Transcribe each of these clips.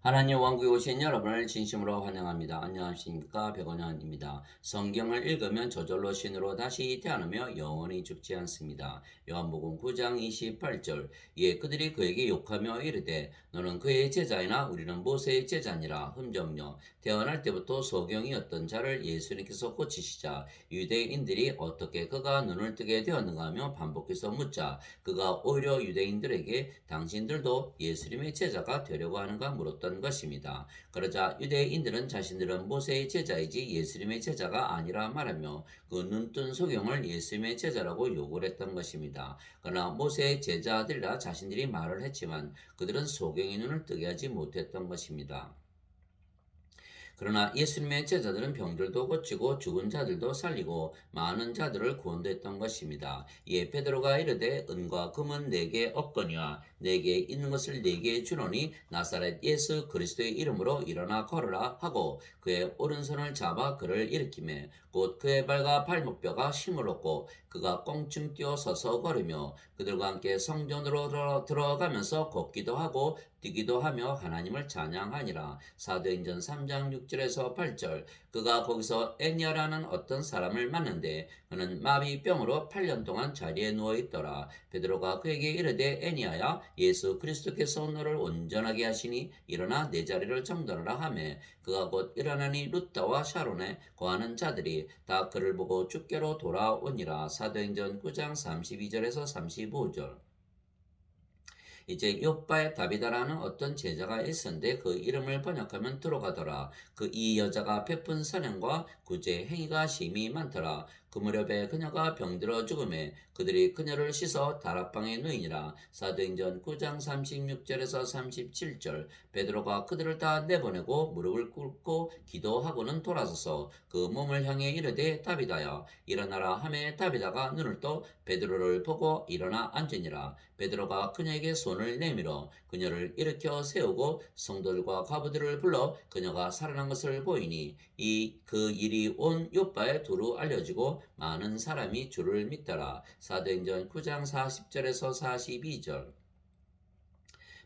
하나님 왕국에 오신 여러분을 진심으로 환영합니다. 안녕하십니까? 백원현입니다. 성경을 읽으면 저절로 신으로 다시 태어나며 영원히 죽지 않습니다. 요한복음 9장 28절. 예, 그들이 그에게 욕하며 이르되 너는 그의 제자이나 우리는 모세의 제자니라. 흠정요. 태어날 때부터 소경이었던 자를 예수님께서 고치시자 유대인들이 어떻게 그가 눈을 뜨게 되었는가 하며 반복해서 묻자 그가 오히려 유대인들에게 당신들도 예수님의 제자가 되려고 하는가 물었던 것입니다. 그러자 유대인들은 자신들은 모세의 제자이지 예수님의 제자가 아니라 말하며 그 눈뜬 소경을 예수님의 제자라고 욕을 했던 것입니다. 그러나 모세의 제자들이라 자신들이 말을 했지만 그들은 소경의 눈을 뜨게 하지 못했던 것입니다. 그러나 예수님의 제자들은 병들도 고치고 죽은 자들도 살리고 많은 자들을 구원했던 것입니다. 예, 베드로가 이르되 은과 금은 내게 없거니와 내게 있는 것을 내게 주노니 나사렛 예수 그리스도의 이름으로 일어나 걸으라 하고 그의 오른손을 잡아 그를 일으키매 곧 그의 발과 발목뼈가 힘을 얻고 그가 껑충 뛰어 서서 걸으며 그들과 함께 성전으로 들어가면서 걷기도 하고 뛰기도 하며 하나님을 찬양하니라. 사도행전 3장 6절에서 8절. 그가 거기서 애니아라는 어떤 사람을 만난데 그는 마비병으로 8년 동안 자리에 누워 있더라. 베드로가 그에게 이르되 애니아야 예수 그리스도께서 너를 온전하게 하시니 일어나 내 자리를 정돈하라 하매 그가 곧 일어나니 루타와 샤론에 거하는 자들이 다 그를 보고 주께로 돌아오니라. 사도행전 9장 32절에서 35절. 이제 요빠의 다비다라는 어떤 제자가 있었는데 그 이름을 번역하면 들어가더라. 그 이 여자가 베푼 선행과 구제 행위가 심히 많더라. 그 무렵에 그녀가 병들어 죽음에 그들이 그녀를 씻어 다락방에 누이니라. 사도행전 9장 36절에서 37절. 베드로가 그들을 다 내보내고 무릎을 꿇고 기도하고는 돌아서서 그 몸을 향해 이르되 다비다야 일어나라 하매 다비다가 눈을 떠 베드로를 보고 일어나 앉으니라. 베드로가 그녀에게 손을 내밀어 그녀를 일으켜 세우고 성도들과 과부들을 불러 그녀가 살아난 것을 보이니 그 일이 온 요빠에 두루 알려지고 많은 사람이 주를 믿더라. 사도행전 9장 40절에서 42절.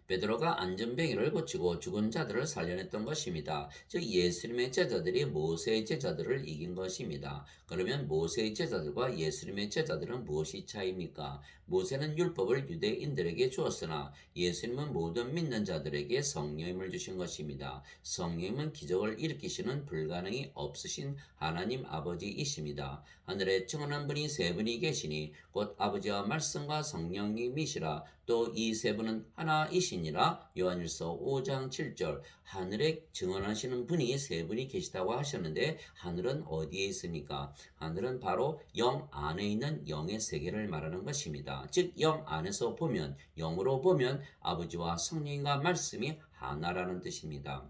베드로가 안전뱅이를 고치고 죽은 자들을 살려냈던 것입니다. 즉 예수님의 제자들이 모세의 제자들을 이긴 것입니다. 그러면 모세의 제자들과 예수님의 제자들은 무엇이 차이입니까? 모세는 율법을 유대인들에게 주었으나 예수님은 모든 믿는 자들에게 성령님을 주신 것입니다. 성령님은 기적을 일으키시는 불가능이 없으신 하나님 아버지이십니다. 하늘에 청혼한 분이 세 분이 계시니 곧 아버지와 말씀과 성령님이시라. 또 이 세 분은 하나이시니라. 요한일서 5장 7절. 하늘에 증언하시는 분이 세 분이 계시다고 하셨는데 하늘은 어디에 있습니까? 하늘은 바로 영 안에 있는 영의 세계를 말하는 것입니다. 즉 영 안에서 보면 영으로 보면 아버지와 성령과 말씀이 하나라는 뜻입니다.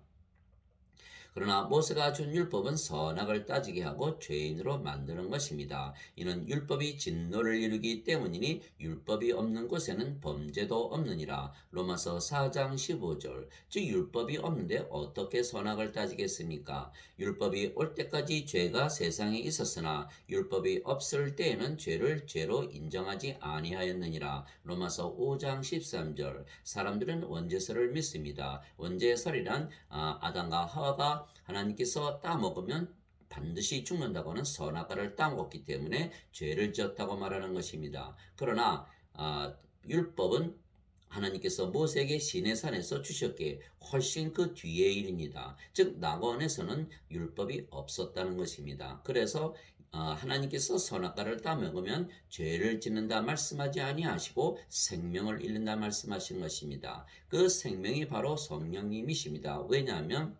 그러나 모세가 준 율법은 선악을 따지게 하고 죄인으로 만드는 것입니다. 이는 율법이 진노를 이루기 때문이니 율법이 없는 곳에는 범죄도 없느니라. 로마서 4장 15절. 즉 율법이 없는데 어떻게 선악을 따지겠습니까? 율법이 올 때까지 죄가 세상에 있었으나 율법이 없을 때에는 죄를 죄로 인정하지 아니하였느니라. 로마서 5장 13절. 사람들은 원죄설을 믿습니다. 원죄설이란 아담과 하와가 하나님께서 따먹으면 반드시 죽는다고는 선악과를 따먹었기 때문에 죄를 지었다고 말하는 것입니다. 그러나 율법은 하나님께서 모세에게 시내산에서 주셨기에 훨씬 그 뒤의 일입니다. 즉 낙원에서는 율법이 없었다는 것입니다. 그래서 하나님께서 선악과를 따먹으면 죄를 짓는다 말씀하지 아니하시고 생명을 잃는다 말씀하신 것입니다. 그 생명이 바로 성령님이십니다. 왜냐하면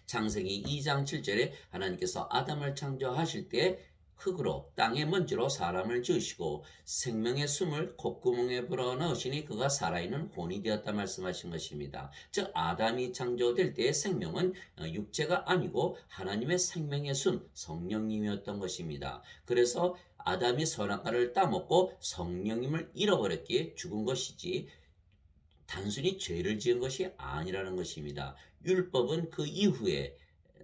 창세기 2장 7절에 하나님께서 아담을 창조하실 때 흙으로 땅의 먼지로 사람을 지으시고 생명의 숨을 콧구멍에 불어넣으시니 그가 살아있는 혼이 되었다 말씀하신 것입니다. 즉 아담이 창조될 때의 생명은 육체가 아니고 하나님의 생명의 숨 성령님이었던 것입니다. 그래서 아담이 선악과를 따먹고 성령님을 잃어버렸기에 죽은 것이지 단순히 죄를 지은 것이 아니라는 것입니다. 율법은 그 이후에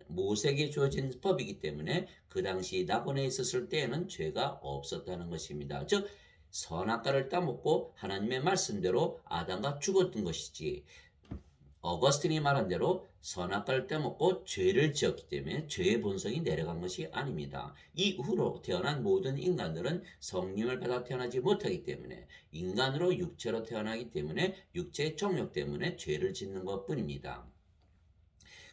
모세에게 주어진 법이기 때문에 그 당시 낙원에 있었을 때에는 죄가 없었다는 것입니다. 즉 선악과를 따먹고 하나님의 말씀대로 아담과 죽었던 것이지 어거스틴이 말한 대로 선악과를 떼먹고 죄를 지었기 때문에 죄의 본성이 내려간 것이 아닙니다. 이후로 태어난 모든 인간들은 성령을 받아 태어나지 못하기 때문에 인간으로 육체로 태어나기 때문에 육체의 정욕 때문에 죄를 짓는 것뿐입니다.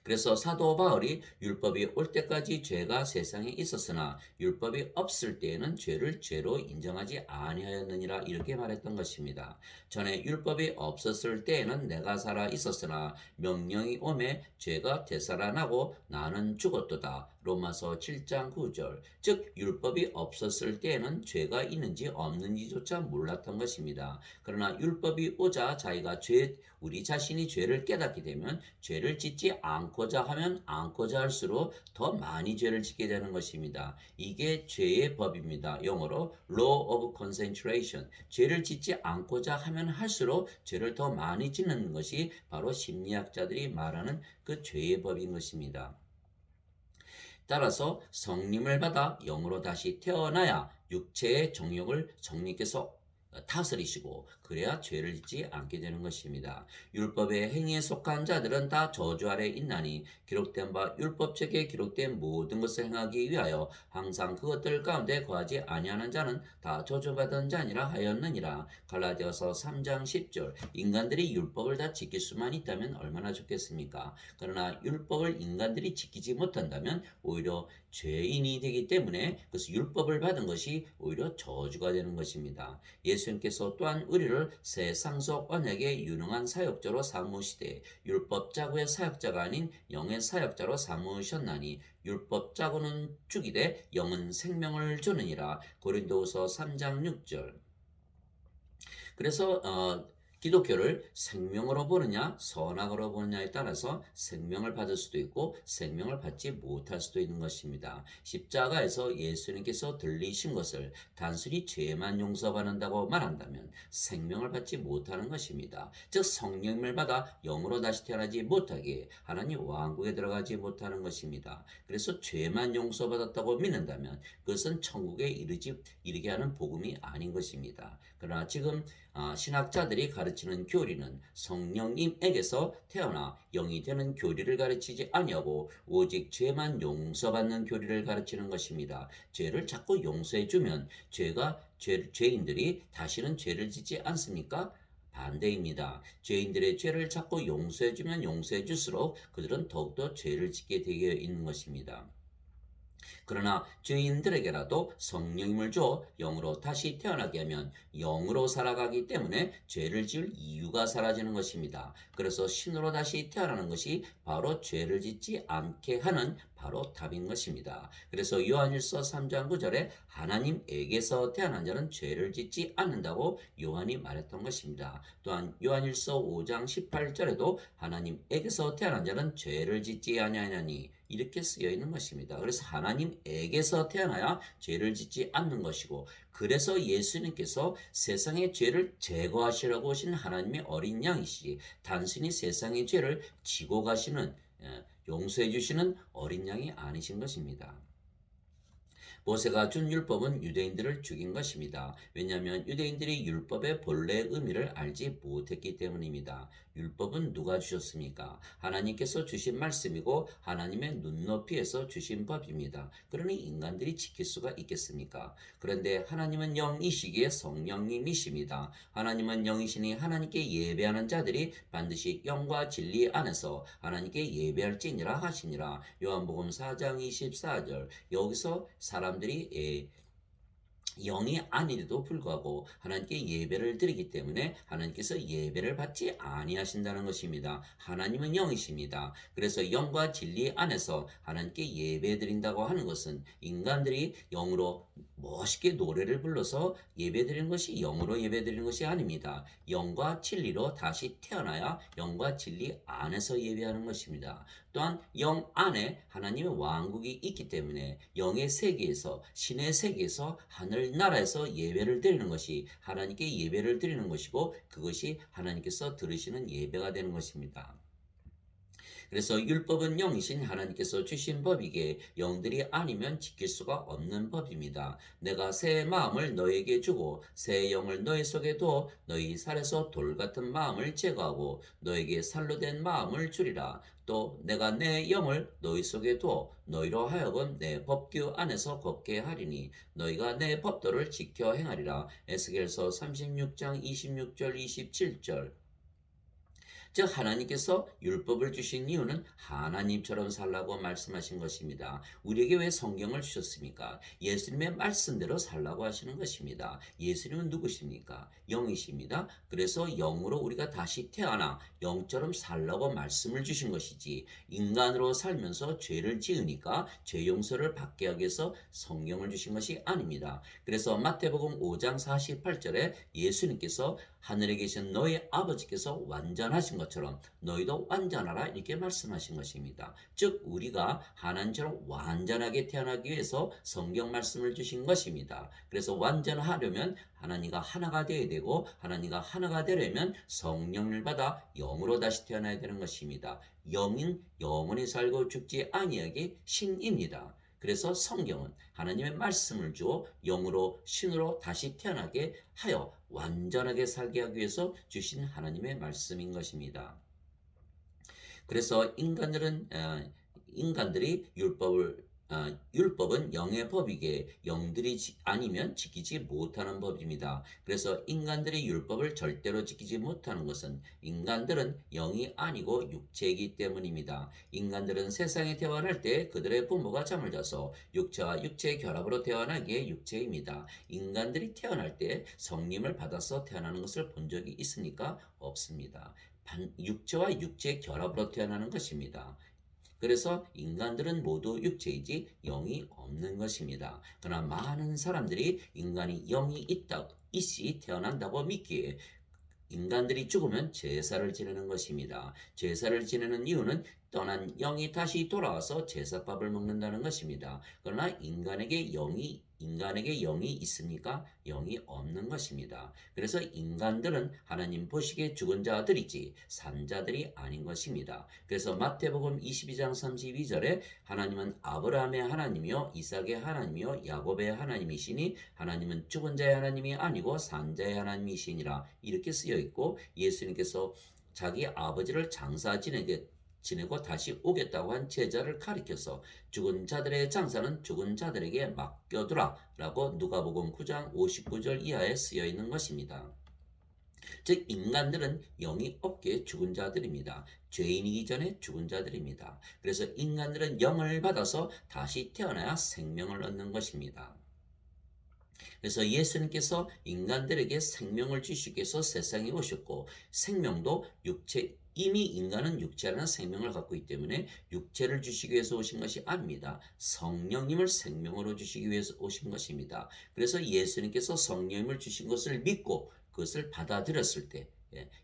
그래서 사도 바울이 율법이 올 때까지 죄가 세상에 있었으나 율법이 없을 때에는 죄를 죄로 인정하지 아니하였느니라 이렇게 말했던 것입니다. 전에 율법이 없었을 때에는 내가 살아 있었으나 명령이 오매 죄가 되살아나고 나는 죽었도다. 로마서 7장 9절. 즉 율법이 없었을 때에는 죄가 있는지 없는지조차 몰랐던 것입니다. 그러나 율법이 오자 자기가 우리 자신이 죄를 깨닫게 되면 죄를 짓지 않고자 하면 않고자 할수록 더 많이 죄를 짓게 되는 것입니다. 이게 죄의 법입니다. 영어로 law of concentration. 죄를 짓지 않고자 하면 할수록 죄를 더 많이 짓는 것이 바로 심리학자들이 말하는 그 죄의 법인 것입니다. 따라서 성림을 받아 영으로 다시 태어나야 육체의 정욕을 성령께서 다스리시고 그래야 죄를 짓지 않게 되는 것입니다. 율법의 행위에 속한 자들은 다 저주 아래 있나니 기록된 바 율법책에 기록된 모든 것을 행하기 위하여 항상 그것들 가운데 거하지 아니하는 자는 다 저주받은 자니라 하였느니라. 갈라디아서 3장 10절. 인간들이 율법을 다 지킬 수만 있다면 얼마나 좋겠습니까? 그러나 율법을 인간들이 지키지 못한다면 오히려 죄인이 되기 때문에 그래서 율법을 받은 것이 오히려 저주가 되는 것입니다. 예수님께서 또한 우리를 세상 속 언약의 유능한 사역자로 삼으시되 율법 자고의 사역자가 아닌 영의 사역자로 삼으셨나니 율법 자고는 죽이되 영은 생명을 주느니라. 고린도후서 3장 6절. 그래서 기독교를 생명으로 보느냐 선악으로 보느냐에 따라서 생명을 받을 수도 있고 생명을 받지 못할 수도 있는 것입니다. 십자가에서 예수님께서 들리신 것을 단순히 죄만 용서받는다고 말한다면 생명을 받지 못하는 것입니다. 즉 성령을 받아 영으로 다시 태어나지 못하게 하나님 왕국에 들어가지 못하는 것입니다. 그래서 죄만 용서받았다고 믿는다면 그것은 천국에 이르게 하는 복음이 아닌 것입니다. 그러나 지금 신학자들이 가르치는 교리는 성령님에게서 태어나 영이 되는 교리를 가르치지 아니하고 오직 죄만 용서받는 교리를 가르치는 것입니다. 죄를 자꾸 용서해주면 죄인들이 다시는 죄를 짓지 않습니까? 반대입니다. 죄인들의 죄를 자꾸 용서해주면 용서해줄수록 그들은 더욱더 죄를 짓게 되어 있는 것입니다. 그러나 죄인들에게라도 성령님을 주어 영으로 다시 태어나게 하면 영으로 살아가기 때문에 죄를 지을 이유가 사라지는 것입니다. 그래서 신으로 다시 태어나는 것이 바로 죄를 짓지 않게 하는 바로 답인 것입니다. 그래서 요한일서 3장 9절에 하나님에게서 태어난 자는 죄를 짓지 않는다고 요한이 말했던 것입니다. 또한 요한일서 5장 18절에도 하나님에게서 태어난 자는 죄를 짓지 아니하나니 이렇게 쓰여 있는 것입니다. 그래서 하나님에게서 태어나야 죄를 짓지 않는 것이고 그래서 예수님께서 세상의 죄를 제거하시라고 오신 하나님의 어린 양이시지 단순히 세상의 죄를 지고 가시는 용서해 주시는 어린 양이 아니신 것입니다. 모세가 준 율법은 유대인들을 죽인 것입니다. 왜냐하면 유대인들이 율법의 본래 의미를 알지 못했기 때문입니다. 율법은 누가 주셨습니까? 하나님께서 주신 말씀이고 하나님의 눈높이에서 주신 법입니다. 그러니 인간들이 지킬 수가 있겠습니까? 그런데 하나님은 영이시기에 성령님이십니다. 하나님은 영이시니 하나님께 예배하는 자들이 반드시 영과 진리 안에서 하나님께 예배할지니라 하시니라. 요한복음 4장 24절. 여기서 사람들이 영이 아닌데도 불구하고 하나님께 예배를 드리기 때문에 하나님께서 예배를 받지 아니하신다는 것입니다. 하나님은 영이십니다. 그래서 영과 진리 안에서 하나님께 예배 드린다고 하는 것은 인간들이 영으로 멋있게 노래를 불러서 예배 드리는 것이 영으로 예배 드리는 것이 아닙니다. 영과 진리로 다시 태어나야 영과 진리 안에서 예배하는 것입니다. 또한 영 안에 하나님의 왕국이 있기 때문에 영의 세계에서 신의 세계에서 하늘나라에서 예배를 드리는 것이 하나님께 예배를 드리는 것이고 그것이 하나님께서 들으시는 예배가 되는 것입니다. 그래서 율법은 영이신 하나님께서 주신 법이기에 영들이 아니면 지킬 수가 없는 법입니다. 내가 새 마음을 너에게 주고 새 영을 너희 속에 두어 너희 살에서 돌 같은 마음을 제거하고 너에게 살로 된 마음을 주리라. 또 내가 내 영을 너희 속에 두어 너희로 하여금 내 법규 안에서 걷게 하리니 너희가 내 법도를 지켜 행하리라. 에스겔서 36장 26절 27절. 즉 하나님께서 율법을 주신 이유는 하나님처럼 살라고 말씀하신 것입니다. 우리에게 왜 성경을 주셨습니까? 예수님의 말씀대로 살라고 하시는 것입니다. 예수님은 누구십니까? 영이십니다. 그래서 영으로 우리가 다시 태어나 영처럼 살라고 말씀을 주신 것이지, 인간으로 살면서 죄를 지으니까 죄 용서를 받게 하기 위해서 성경을 주신 것이 아닙니다. 그래서 마태복음 5장 48절에 예수님께서 하늘에 계신 너희 아버지께서 완전하신 것처럼 너희도 완전하라 이렇게 말씀하신 것입니다. 즉 우리가 하나님처럼 완전하게 태어나기 위해서 성경 말씀을 주신 것입니다. 그래서 완전하려면 하나님과 하나가 되어야 되고, 하나님과 하나가 되려면 성령을 받아 영으로 다시 태어나야 되는 것입니다. 영인 영원히 살고 죽지 아니하게 신입니다. 그래서 성경은 하나님의 말씀을 주어 영으로 신으로 다시 태어나게 하여 완전하게 살게 하기 위해서 주신 하나님의 말씀인 것입니다. 그래서 인간들이 율법은 영의 법이기에 영들이 아니면 지키지 못하는 법입니다. 그래서 인간들이 율법을 절대로 지키지 못하는 것은 인간들은 영이 아니고 육체이기 때문입니다. 인간들은 세상에 태어날 때 그들의 부모가 잠을 자서 육체와 육체의 결합으로 태어나기에 육체입니다. 인간들이 태어날 때 성림을 받아서 태어나는 것을 본 적이 있습니까? 없습니다. 육체와 육체의 결합으로 태어나는 것입니다. 그래서 인간들은 모두 육체이지 영이 없는 것입니다. 그러나 많은 사람들이 인간이 영이 있이 태어난다고 믿기에 인간들이 죽으면 제사를 지내는 것입니다. 제사를 지내는 이유는 떠난 영이 다시 돌아와서 제사밥을 먹는다는 것입니다. 그러나 인간에게 영이 있습니까? 영이 없는 것입니다. 그래서 인간들은 하나님 보시기에 죽은 자들이지 산 자들이 아닌 것입니다. 그래서 마태복음 22장 32절에 하나님은 아브라함의 하나님이요 이삭의 하나님이요 야곱의 하나님이시니 하나님은 죽은 자의 하나님이 아니고 산 자의 하나님이시니라 이렇게 쓰여 있고, 예수님께서 자기 아버지를 장사 지내고 다시 오겠다고 한 제자를 가리켜서 죽은 자들의 장사는 죽은 자들에게 맡겨두라 라고 누가복음 9장 59절 이하에 쓰여 있는 것입니다. 즉 인간들은 영이 없게 죽은 자들입니다. 죄인이기 전에 죽은 자들입니다. 그래서 인간들은 영을 받아서 다시 태어나야 생명을 얻는 것입니다. 그래서 예수님께서 인간들에게 생명을 주시기 위해서 세상에 오셨고, 생명도 이미 인간은 육체라는 생명을 갖고 있기 때문에 육체를 주시기 위해서 오신 것이 아닙니다. 성령님을 생명으로 주시기 위해서 오신 것입니다. 그래서 예수님께서 성령님을 주신 것을 믿고 그것을 받아들였을 때,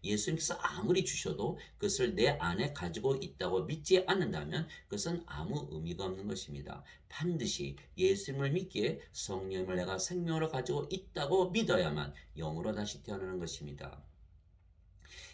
예수님께서 아무리 주셔도 그것을 내 안에 가지고 있다고 믿지 않는다면 그것은 아무 의미가 없는 것입니다. 반드시 예수님을 믿기에 성령을 내가 생명으로 가지고 있다고 믿어야만 영으로 다시 태어나는 것입니다.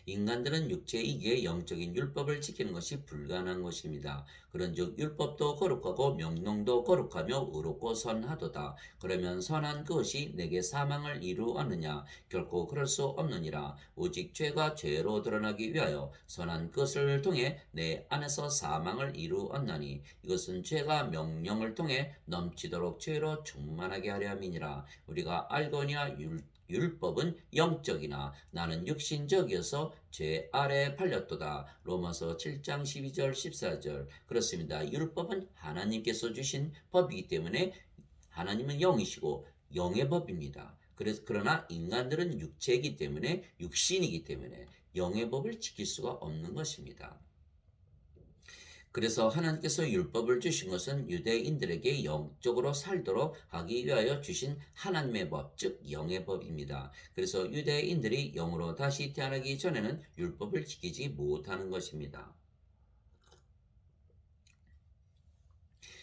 인간들은 육체이기에 영적인 율법을 지키는 것이 불가능한 것입니다. 그런즉 율법도 거룩하고 명령도 거룩하며 의롭고 선하도다. 그러면 선한 그것이 내게 사망을 이루었느냐? 결코 그럴 수 없느니라. 오직 죄가 죄로 드러나기 위하여 선한 그것을 통해 내 안에서 사망을 이루었나니 이것은 죄가 명령을 통해 넘치도록 죄로 충만하게 하려 함이니라. 우리가 알거니와 율법은 영적이나 나는 육신적이어서 죄 아래에 팔렸도다. 로마서 7장 12절 14절. 그렇습니다. 율법은 하나님께서 주신 법이기 때문에 하나님은 영이시고 영의 법입니다. 그러나 인간들은 육체이기 때문에 육신이기 때문에 영의 법을 지킬 수가 없는 것입니다. 그래서 하나님께서 율법을 주신 것은 유대인들에게 영적으로 살도록 하기 위하여 주신 하나님의 법, 즉 영의 법입니다. 그래서 유대인들이 영으로 다시 태어나기 전에는 율법을 지키지 못하는 것입니다.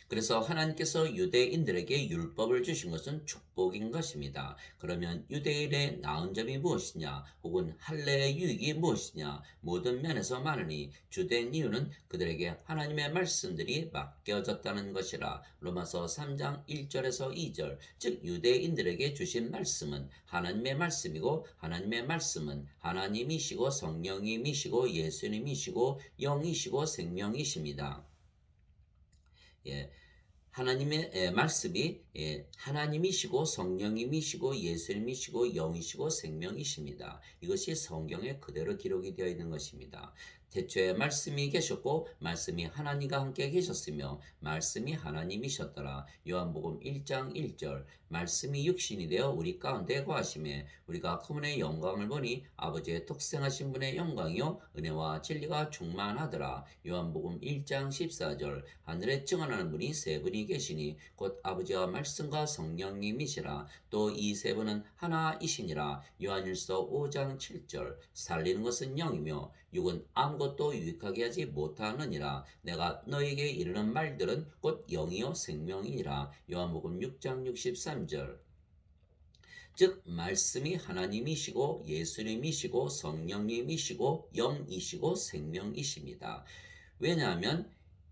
그래서 하나님께서 유대인들에게 율법을 주신 것은 축복인 것입니다. 그러면 유대인의 나은 점이 무엇이냐, 혹은 할례의 유익이 무엇이냐, 모든 면에서 많으니 주된 이유는 그들에게 하나님의 말씀들이 맡겨졌다는 것이라. 로마서 3장 1절에서 2절. 즉 유대인들에게 주신 말씀은 하나님의 말씀이고, 하나님의 말씀은 하나님이시고 성령님이시고 예수님이시고 영이시고 생명이십니다. 예, 하나님의 말씀이 하나님이시고 성령님이시고 예수님이시고 영이시고 생명이십니다. 이것이 성경에 그대로 기록이 되어 있는 것입니다. 태초에 말씀이 계셨고 말씀이 하나님과 함께 계셨으며 말씀이 하나님이셨더라. 요한복음 1장 1절. 말씀이 육신이 되어 우리 가운데 거하심에 우리가 그분의 영광을 보니 아버지의 독생하신 분의 영광이요 은혜와 진리가 충만하더라. 요한복음 1장 14절. 하늘에 증언하는 분이 세 분이 계시니 곧 아버지와 말씀과 성령님이시라. 또 이 세 분은 하나이시니라. 요한일서 5장 7절. 살리는 것은 영이며 육은 아무것도 유익하게 하지 못하느니라. 내가 너에게 이르는 말들은 곧 영이요 생명이니라. 요한복음 6장 63절. 즉 말씀이 하나님이시고 예수님이시고 성령님이시고 영이시고 생명이십니다. 왜냐하면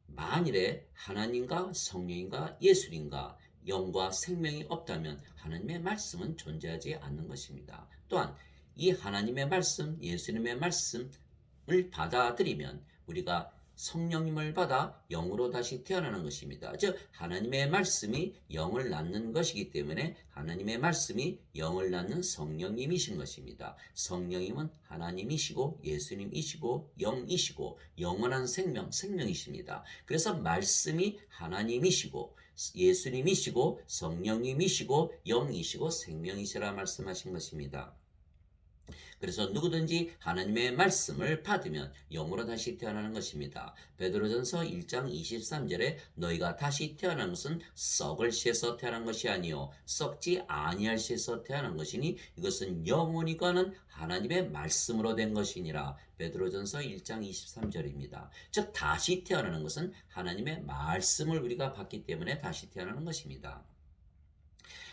만일에 하나님과 성령님과 예수님과 영과 생명이 없다면 하나님의 말씀은 존재하지 않는 것입니다. 또한 이 하나님의 말씀, 예수님의 말씀을 받아들이면 우리가 성령님을 받아 영으로 다시 태어나는 것입니다. 즉 하나님의 말씀이 영을 낳는 것이기 때문에 하나님의 말씀이 영을 낳는 성령님이신 것입니다. 성령님은 하나님이시고 예수님이시고 영이시고 영원한 생명이십니다. 그래서 말씀이 하나님이시고 예수님이시고 성령님이시고 영이시고 생명이시라 말씀하신 것입니다. 그래서 누구든지 하나님의 말씀을 받으면 영으로 다시 태어나는 것입니다. 베드로전서 1장 23절에 너희가 다시 태어난 것은 썩을 씨에서 태어난 것이 아니요 썩지 아니할 씨에서 태어난 것이니 이것은 영원히 가는 하나님의 말씀으로 된 것이니라. 베드로전서 1장 23절입니다. 즉 다시 태어나는 것은 하나님의 말씀을 우리가 받기 때문에 다시 태어나는 것입니다.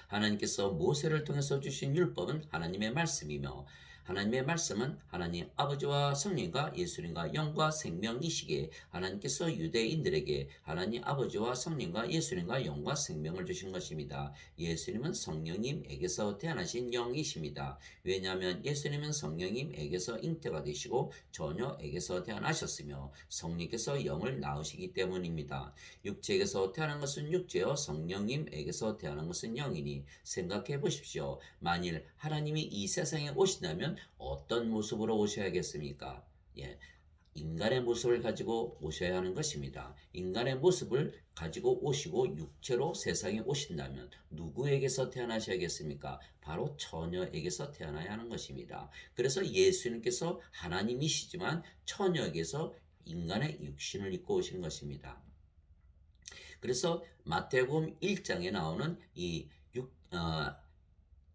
하나님께서 모세를 통해서 주신 율법은 하나님의 말씀이며 하나님의 말씀은 하나님 아버지와 성령과 예수님과 영과 생명이시기에 하나님께서 유대인들에게 하나님 아버지와 성령과 예수님과 영과 생명을 주신 것입니다. 예수님은 성령님에게서 태어나신 영이십니다. 왜냐하면 예수님은 성령님에게서 잉태가 되시고 처녀에게서 태어나셨으며 성령께서 영을 낳으시기 때문입니다. 육체에게서 태어난 것은 육체요 성령님에게서 태어난 것은 영이니 생각해 보십시오. 만일 하나님이 이 세상에 오신다면 어떤 모습으로 오셔야겠습니까? 인간의 모습을 가지고 오셔야 하는 것입니다. 인간의 모습을 가지고 오시고 육체로 세상에 오신다면 누구에게서 태어나셔야겠습니까? 바로 처녀에게서 태어나야 하는 것입니다. 그래서 예수님께서 하나님이시지만 처녀에게서 인간의 육신을 입고 오신 것입니다. 그래서 마태복음 1장에 나오는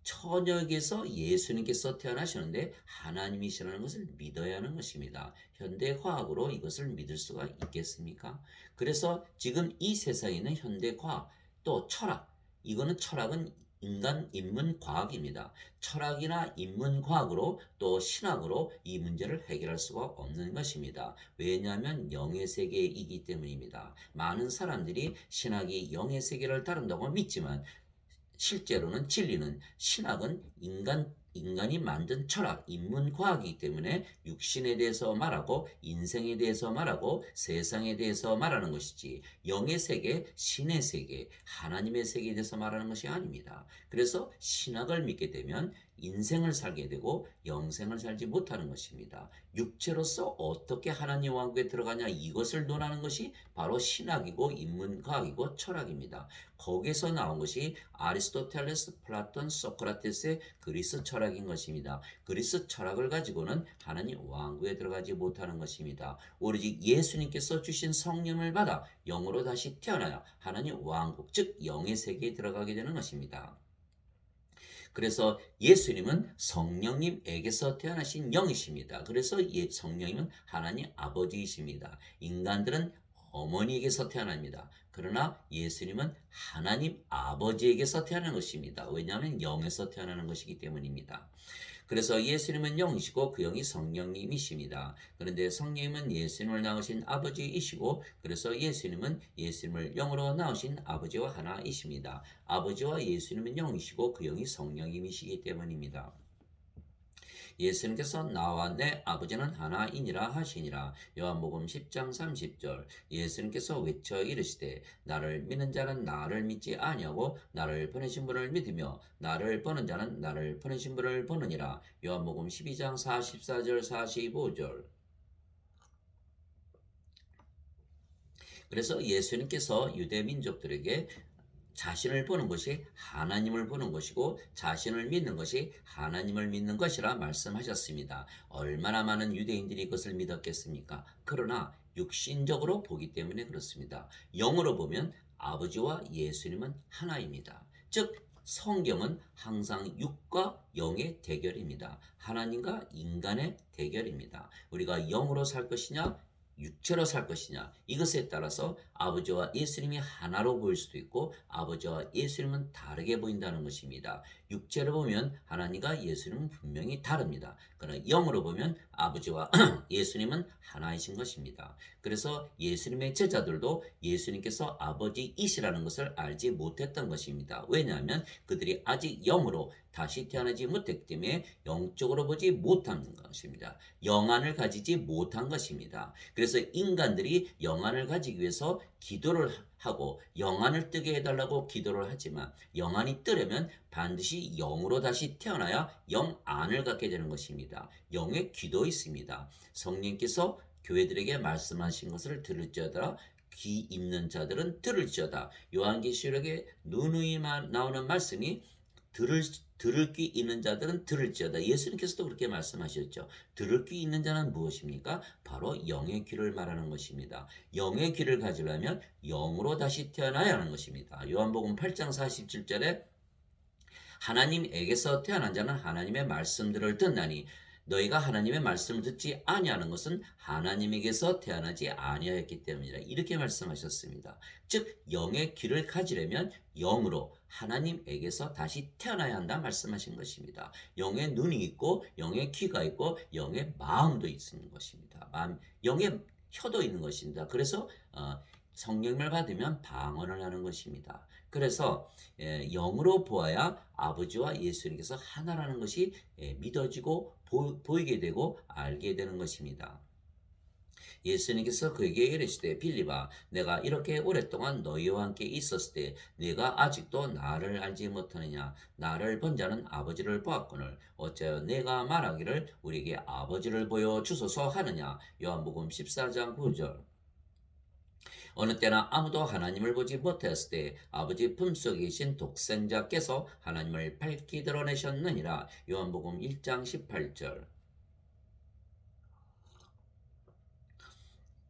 처녀에게서 예수님께서 태어나셨는데 하나님이시라는 것을 믿어야 하는 것입니다. 현대과학으로 이것을 믿을 수가 있겠습니까? 그래서 지금 이 세상에 있는 현대과학 또 철학, 이거는 철학은 인간 인문과학입니다. 철학이나 인문과학으로 또 신학으로 이 문제를 해결할 수가 없는 것입니다. 왜냐하면 영의 세계이기 때문입니다. 많은 사람들이 신학이 영의 세계를 다룬다고 믿지만 실제로는 진리는 신학은 인간이 만든 철학, 인문과학이기 때문에 육신에 대해서 말하고 인생에 대해서 말하고 세상에 대해서 말하는 것이지 영의 세계, 신의 세계, 하나님의 세계에 대해서 말하는 것이 아닙니다. 그래서 신학을 믿게 되면 인생을 살게 되고 영생을 살지 못하는 것입니다. 육체로서 어떻게 하나님 왕국에 들어가냐 이것을 논하는 것이 바로 신학이고 인문과학이고 철학입니다. 거기서 나온 것이 아리스토텔레스, 플라톤, 소크라테스의 그리스 철학인 것입니다. 그리스 철학을 가지고는 하나님 왕국에 들어가지 못하는 것입니다. 오로지 예수님께서 주신 성령을 받아 영으로 다시 태어나야 하나님 왕국, 즉 영의 세계에 들어가게 되는 것입니다. 그래서 예수님은 성령님에게서 태어나신 영이십니다. 그래서 성령님은 하나님 아버지이십니다. 인간들은 어머니에게서 태어납니다. 그러나 예수님은 하나님 아버지에게서 태어난 것입니다. 왜냐하면 영에서 태어나는 것이기 때문입니다. 그래서 예수님은 영이시고 그 영이 성령님이십니다. 그런데 성령님은 예수님을 낳으신 아버지이시고 그래서 예수님은 예수님을 영으로 낳으신 아버지와 하나이십니다. 아버지와 예수님은 영이시고 그 영이 성령님이시기 때문입니다. 예수님께서 나와 내 아버지는 하나이니라 하시니라. 요한복음 10장 30절. 예수님께서 외쳐 이르시되 나를 믿는 자는 나를 믿지 아니하고 나를 보내신 분을 믿으며 나를 보는 자는 나를 보내신 분을 보느니라. 요한복음 12장 44절 45절. 그래서 예수님께서 유대 민족들에게 자신을 보는 것이 하나님을 보는 것이고 자신을 믿는 것이 하나님을 믿는 것이라 말씀하셨습니다. 얼마나 많은 유대인들이 그것을 믿었겠습니까? 그러나 육신적으로 보기 때문에 그렇습니다. 영으로 보면 아버지와 예수님은 하나입니다. 즉 성경은 항상 육과 영의 대결입니다. 하나님과 인간의 대결입니다. 우리가 영으로 살 것이냐 육체로 살 것이냐 이것에 따라서 아버지와 예수님이 하나로 보일 수도 있고 아버지와 예수님은 다르게 보인다는 것입니다. 육체로 보면 하나님과 예수님은 분명히 다릅니다. 그러나 영으로 보면 아버지와 예수님은 하나이신 것입니다. 그래서 예수님의 제자들도 예수님께서 아버지이시라는 것을 알지 못했던 것입니다. 왜냐하면 그들이 아직 영으로 다시 태어나지 못했기 때문에 영적으로 보지 못한 것입니다. 영안을 가지지 못한 것입니다. 그래서 인간들이 영안을 가지기 위해서 기도를 하고 영안을 뜨게 해달라고 기도를 하지만 영안이 뜨려면 반드시 영으로 다시 태어나야 영안을 갖게 되는 것입니다. 영의 귀도 있습니다. 성령께서 교회들에게 말씀하신 것을 들을지어다 귀 있는 자들은 들을지어다. 요한계시록에 누누이만 나오는 말씀이 들을 귀 있는 자들은 들을지어다. 예수님께서도 그렇게 말씀하셨죠. 들을 귀 있는 자는 무엇입니까? 바로 영의 귀를 말하는 것입니다. 영의 귀를 가지려면 영으로 다시 태어나야 하는 것입니다. 요한복음 8장 47절에 하나님에게서 태어난 자는 하나님의 말씀들을 듣나니 너희가 하나님의 말씀을 듣지 아니하는 것은 하나님에게서 태어나지 아니하였기 때문이라. 이렇게 말씀하셨습니다. 즉 영의 귀를 가지려면 영으로 하나님에게서 다시 태어나야 한다 말씀하신 것입니다. 영의 눈이 있고 영의 귀가 있고 영의 마음도 있는 것입니다. 영의 혀도 있는 것입니다. 그래서 성령을 받으면 방언을 하는 것입니다. 그래서 영으로 보아야 아버지와 예수님께서 하나라는 것이 믿어지고 보이게 되고 알게 되는 것입니다. 예수님께서 그에게 이르시되 빌립아 내가 이렇게 오랫동안 너희와 함께 있었을 때 네가 아직도 나를 알지 못하느냐. 나를 본 자는 아버지를 보았거늘 어찌하여 내가 말하기를 우리에게 아버지를 보여주소서 하느냐. 요한복음 14장 9절. 어느 때나 아무도 하나님을 보지 못하였을 때 아버지 품속에 계신 독생자께서 하나님을 밝히 드러내셨느니라. 요한복음 1장 18절.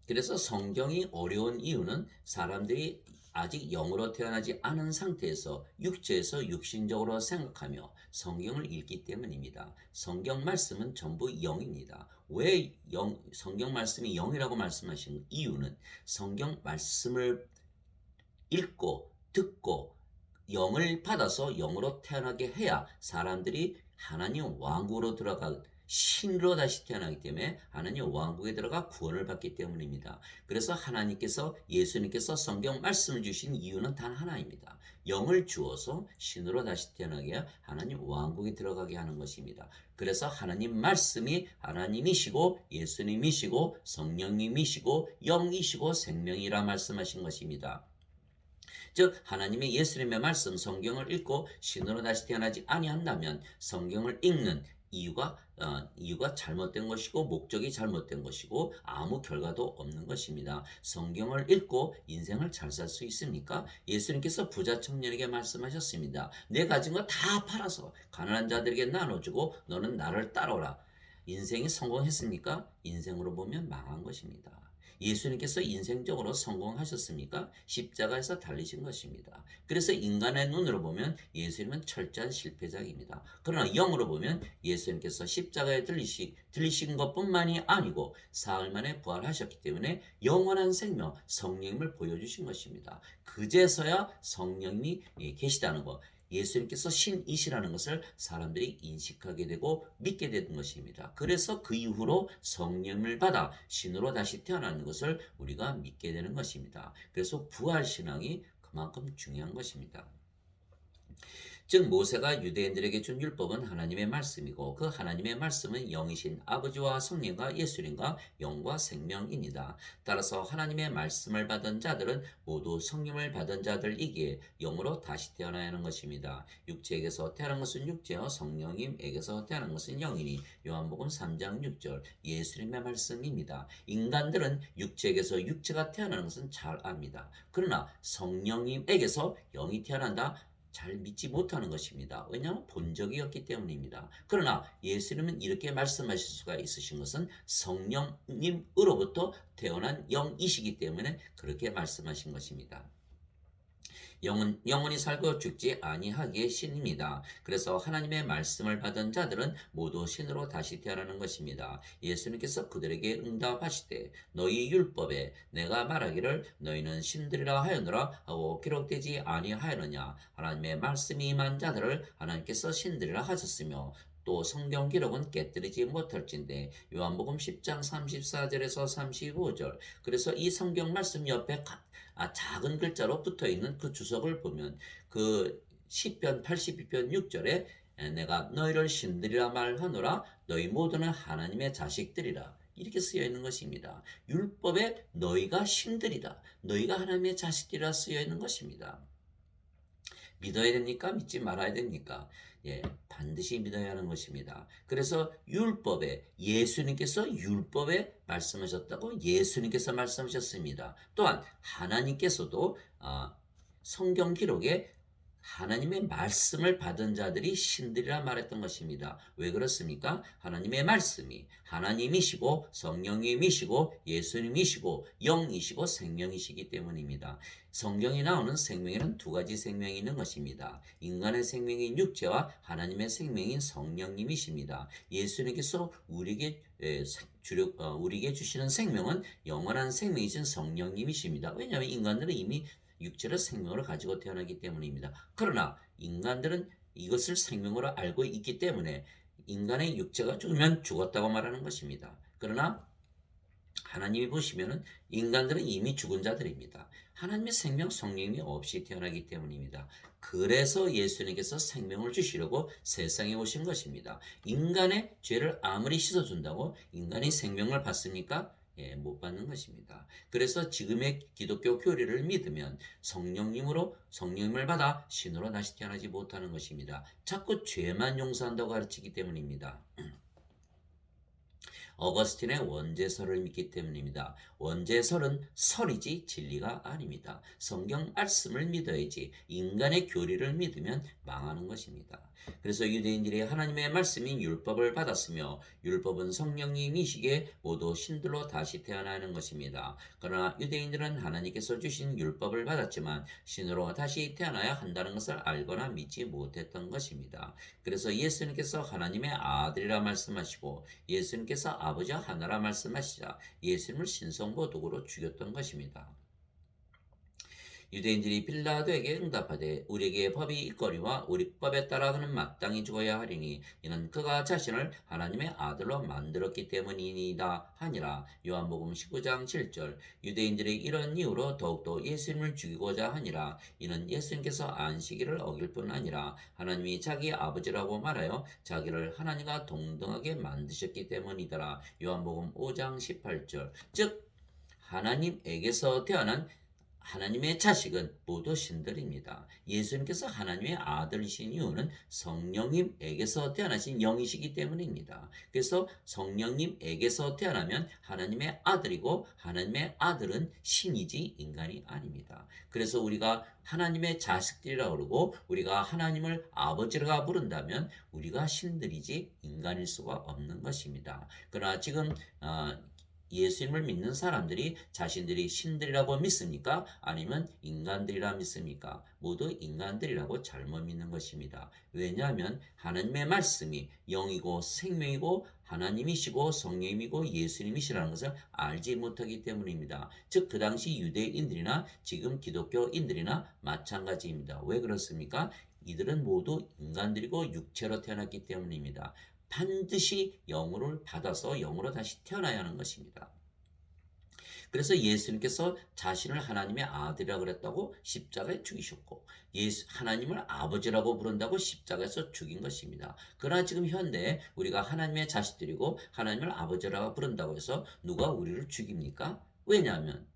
그래서 성경이 어려운 이유는 사람들이 아직 영으로 태어나지 않은 상태에서 육체에서 육신적으로 생각하며 성경을 읽기 때문입니다. 성경 말씀은 전부 영입니다. 왜 성경 말씀이 영이라고 말씀하신 이유는 성경 말씀을 읽고 듣고 영을 받아서 영으로 태어나게 해야 사람들이 하나님 왕국으로 들어가 신으로 다시 태어나기 때문에 하나님 왕국에 들어가 구원을 받기 때문입니다. 그래서 하나님께서 예수님께서 성경 말씀을 주신 이유는 단 하나입니다. 영을 주어서 신으로 다시 태어나게 해야 하나님 왕국에 들어가게 하는 것입니다. 그래서 하나님 말씀이 하나님이시고 예수님이시고 성령님이시고 영이시고 생명이라 말씀하신 것입니다. 즉 하나님의 예수님의 말씀 성경을 읽고 신으로 다시 태어나지 아니한다면 성경을 읽는 이유가 잘못된 것이고 목적이 잘못된 것이고 아무 결과도 없는 것입니다. 성경을 읽고 인생을 잘 살 수 있습니까? 예수님께서 부자 청년에게 말씀하셨습니다. 내 가진 거 다 팔아서 가난한 자들에게 나눠주고 너는 나를 따라오라. 인생이 성공했습니까? 인생으로 보면 망한 것입니다. 예수님께서 인생적으로 성공하셨습니까? 십자가에서 달리신 것입니다. 그래서 인간의 눈으로 보면 예수님은 철저한 실패자입니다. 그러나 영으로 보면 예수님께서 십자가에 들리신 것뿐만이 아니고 사흘 만에 부활하셨기 때문에 영원한 생명, 성령님을 보여주신 것입니다. 그제서야 성령님이 계시다는 것, 예수님께서 신이시라는 것을 사람들이 인식하게 되고 믿게 되는 것입니다. 그래서 그 이후로 성령을 받아 신으로 다시 태어나는 것을 우리가 믿게 되는 것입니다. 그래서 부활신앙이 그만큼 중요한 것입니다. 즉 모세가 유대인들에게 준 율법은 하나님의 말씀이고 그 하나님의 말씀은 영이신 아버지와 성령과 예수님과 영과 생명입니다. 따라서 하나님의 말씀을 받은 자들은 모두 성령을 받은 자들이기에 영으로 다시 태어나야 하는 것입니다. 육체에게서 태어난 것은 육체요 성령님에게서 태어난 것은 영이니 요한복음 3장 6절 예수님의 말씀입니다. 인간들은 육체에게서 육체가 태어나는 것은 잘 압니다. 그러나 성령님에게서 영이 태어난다? 잘 믿지 못하는 것입니다. 왜냐하면 본적이 없기 때문입니다. 그러나 예수님은 이렇게 말씀하실 수가 있으신 것은 성령님으로부터 태어난 영이시기 때문에 그렇게 말씀하신 것입니다. 영은 영원히 살고 죽지 아니하기에 신입니다. 그래서 하나님의 말씀을 받은 자들은 모두 신으로 다시 태어나는 것입니다. 예수님께서 그들에게 응답하시되 너희 율법에 내가 말하기를 너희는 신들이라 하였노라 하고 기록되지 아니하였느냐. 하나님의 말씀이 임한 자들을 하나님께서 신들이라 하셨으며 또 성경 기록은 깨뜨리지 못할진대. 요한복음 10장 34절에서 35절. 그래서 이 성경 말씀 옆에 작은 글자로 붙어 있는 그 주석을 보면 그 시편 82편 6절에 내가 너희를 신들이라 말하노라 너희 모두는 하나님의 자식들이라 이렇게 쓰여 있는 것입니다. 율법에 너희가 신들이다. 너희가 하나님의 자식들이라 쓰여 있는 것입니다. 믿어야 됩니까? 믿지 말아야 됩니까? 예, 반드시 믿어야 하는 것입니다. 그래서 예수님께서 율법에 말씀하셨다고 예수님께서 말씀하셨습니다. 또한 하나님께서도 성경 기록에 하나님의 말씀을 받은 자들이 신들이라 말했던 것입니다. 왜 그렇습니까? 하나님의 말씀이 하나님이시고 성령님이시고 예수님이시고 영이시고 생명이시기 때문입니다. 성경에 나오는 생명에는 두 가지 생명이 있는 것입니다. 인간의 생명인 육체와 하나님의 생명인 성령님이십니다. 예수님께서 우리에게 주시는 생명은 영원한 생명이신 성령님이십니다. 왜냐하면 인간들은 이미 육체를 생명으로 가지고 태어나기 때문입니다. 그러나 인간들은 이것을 생명으로 알고 있기 때문에 인간의 육체가 죽으면 죽었다고 말하는 것입니다. 그러나 하나님이 보시면은 인간들은 이미 죽은 자들입니다. 하나님의 생명 성령이 없이 태어나기 때문입니다. 그래서 예수님께서 생명을 주시려고 세상에 오신 것입니다. 인간의 죄를 아무리 씻어준다고 인간이 생명을 받습니까? 예, 못 받는 것입니다. 그래서 지금의 기독교 교리를 믿으면 성령님을 받아 신으로 다시 태어나지 못하는 것입니다. 자꾸 죄만 용서한다고 가르치기 때문입니다. 어거스틴의 원죄설을 믿기 때문입니다. 원죄설은 설이지 진리가 아닙니다. 성경 말씀을 믿어야지 인간의 교리를 믿으면 망하는 것입니다. 그래서 유대인들이 하나님의 말씀인 율법을 받았으며 율법은 성령님이시기에 모두 신들로 다시 태어나는 것입니다. 그러나 유대인들은 하나님께서 주신 율법을 받았지만 신으로 다시 태어나야 한다는 것을 알거나 믿지 못했던 것입니다. 그래서 예수님께서 하나님의 아들이라 말씀하시고 예수님께서 아버지와 하나라 말씀하시자 예수님을 신성모 도구로 죽였던 것입니다. 유대인들이 빌라도에게 응답하되 우리에게 법이 있거니와 우리 법에 따라 그는 마땅히 죽어야 하리니 이는 그가 자신을 하나님의 아들로 만들었기 때문이니이다 하니라. 요한복음 19장 7절. 유대인들이 이런 이유로 더욱더 예수님을 죽이고자 하니라. 이는 예수님께서 안식일을 어길 뿐 아니라 하나님이 자기 아버지라고 말하여 자기를 하나님과 동등하게 만드셨기 때문이더라. 요한복음 5장 18절. 즉 하나님에게서 태어난 하나님의 자식은 모두 신들입니다. 예수님께서 하나님의 아들이신 이유는 성령님에게서 태어나신 영이시기 때문입니다. 그래서 성령님에게서 태어나면 하나님의 아들이고 하나님의 아들은 신이지 인간이 아닙니다. 그래서 우리가 하나님의 자식들이라고 그러고 우리가 하나님을 아버지라 부른다면 우리가 신들이지 인간일 수가 없는 것입니다. 그러나 지금 예수님을 믿는 사람들이 자신들이 신들이라고 믿습니까? 아니면 인간들이라 믿습니까? 모두 인간들이라고 잘못 믿는 것입니다. 왜냐하면 하나님의 말씀이 영이고 생명이고 하나님이시고 성령님이고 예수님이시라는 것을 알지 못하기 때문입니다. 즉 그 당시 유대인들이나 지금 기독교인들이나 마찬가지입니다. 왜 그렇습니까? 이들은 모두 인간들이고 육체로 태어났기 때문입니다. 반드시 영으로 받아서 영으로 다시 태어나야 하는 것입니다. 그래서 예수님께서 자신을 하나님의 아들이라고 그랬다고 십자가에 죽이셨고 하나님을 아버지라고 부른다고 십자가에서 죽인 것입니다. 그러나 지금 현대에 우리가 하나님의 자식들이고 하나님을 아버지라고 부른다고 해서 누가 우리를 죽입니까? 왜냐하면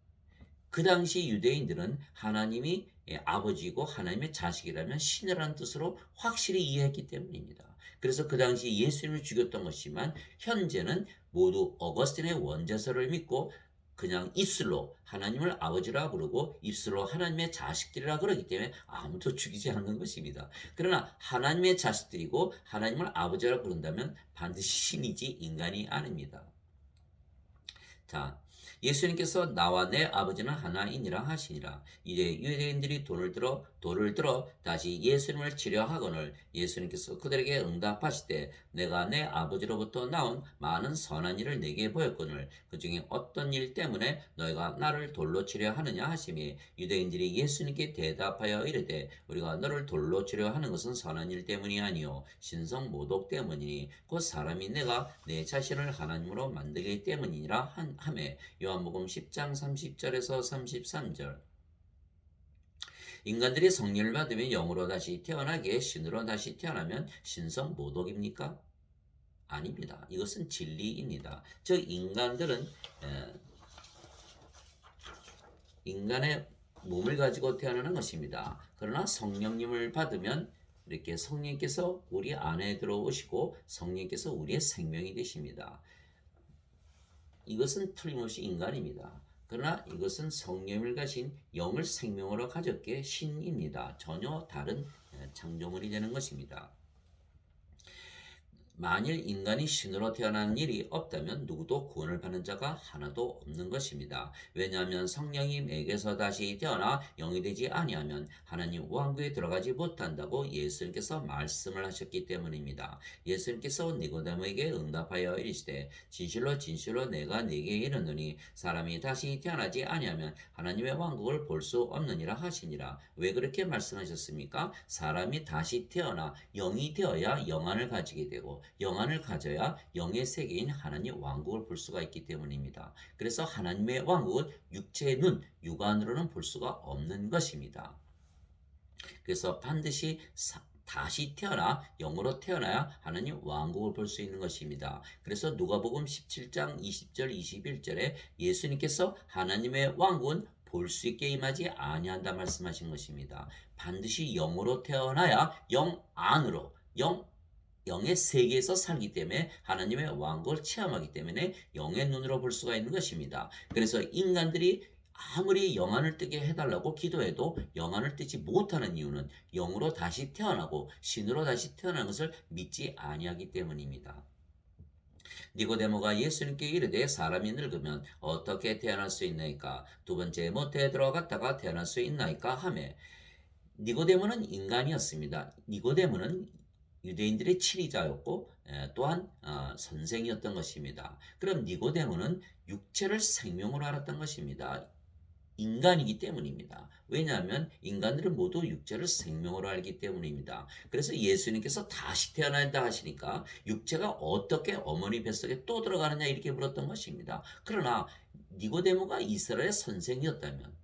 그 당시 유대인들은 하나님이 아버지이고 하나님의 자식이라면 신이라는 뜻으로 확실히 이해했기 때문입니다. 그래서 그 당시 예수님을 죽였던 것이지만 현재는 모두 어거스틴의 원죄서를 믿고 그냥 입술로 하나님을 아버지라 부르고 입술로 하나님의 자식들이라 그러기 때문에 아무도 죽이지 않는 것입니다. 그러나 하나님의 자식들이고 하나님을 아버지라 부른다면 반드시 신이지 인간이 아닙니다. 자, 예수님께서 나와 내 아버지는 하나이니라 하시니라. 이제 유대인들이 돌을 들어 다시 예수님을 치려하거늘 예수님께서 그들에게 응답하실 때 내가 내 아버지로부터 나온 많은 선한 일을 내게 보였거늘 그 중에 어떤 일 때문에 너희가 나를 돌로 치려 하느냐 하시며 유대인들이 예수님께 대답하여 이르되 우리가 너를 돌로 치려 하는 것은 선한 일 때문이 아니요 신성 모독 때문이니 곧 사람이 내가 내 자신을 하나님으로 만들기 때문이니라 하매 요한복음 10장 30절에서 33절. 인간들이 성령을 받으면 영으로 다시 태어나게 신으로 다시 태어나면 신성 모독입니까? 아닙니다. 이것은 진리입니다. 즉 인간들은 인간의 몸을 가지고 태어나는 것입니다. 그러나 성령님을 받으면 이렇게 성령께서 우리 안에 들어오시고 성령께서 우리의 생명이 되십니다. 이것은 틀림없이 인간입니다. 그러나 이것은 성령을 가진 영을 생명으로 가졌기에 신입니다. 전혀 다른 창조물이 되는 것입니다. 만일 인간이 신으로 태어나는 일이 없다면 누구도 구원을 받는 자가 하나도 없는 것입니다. 왜냐하면 성령님에게서 다시 태어나 영이 되지 아니하면 하나님 왕국에 들어가지 못한다고 예수님께서 말씀을 하셨기 때문입니다. 예수님께서 니고데모에게 응답하여 이르시되 진실로 진실로 내가 네게 이르노니 사람이 다시 태어나지 아니하면 하나님의 왕국을 볼 수 없느니라 하시니라. 왜 그렇게 말씀하셨습니까? 사람이 다시 태어나 영이 되어야 영안을 가지게 되고 영안을 가져야 영의 세계인 하나님 왕국을 볼 수가 있기 때문입니다. 그래서 하나님의 왕국은 육체의 눈, 육안으로는 볼 수가 없는 것입니다. 그래서 반드시 다시 태어나 영으로 태어나야 하나님 왕국을 볼 수 있는 것입니다. 그래서 누가복음 17장 20절 21절에 예수님께서 하나님의 왕국은 볼 수 있게 임하지 아니한다 말씀하신 것입니다. 반드시 영으로 태어나야 영 안으로 영의 세계에서 살기 때문에 하나님의 왕국을 체험하기 때문에 영의 눈으로 볼 수가 있는 것입니다. 그래서 인간들이 아무리 영안을 뜨게 해달라고 기도해도 영안을 뜨지 못하는 이유는 영으로 다시 태어나고 신으로 다시 태어나는 것을 믿지 아니하기 때문입니다. 니고데모가 예수님께 이르되 사람이 늙으면 어떻게 태어날 수 있나이까? 두 번째 모태에 들어갔다가 태어날 수 있나이까? 하매 니고데모는 인간이었습니다. 니고데모는 유대인들의 치리자였고 또한 선생이었던 것입니다. 그럼 니고데모는 육체를 생명으로 알았던 것입니다. 인간이기 때문입니다. 왜냐하면 인간들은 모두 육체를 생명으로 알기 때문입니다. 그래서 예수님께서 다시 태어난다 하시니까 육체가 어떻게 어머니 뱃속에 또 들어가느냐 이렇게 물었던 것입니다. 그러나 니고데모가 이스라엘의 선생이었다면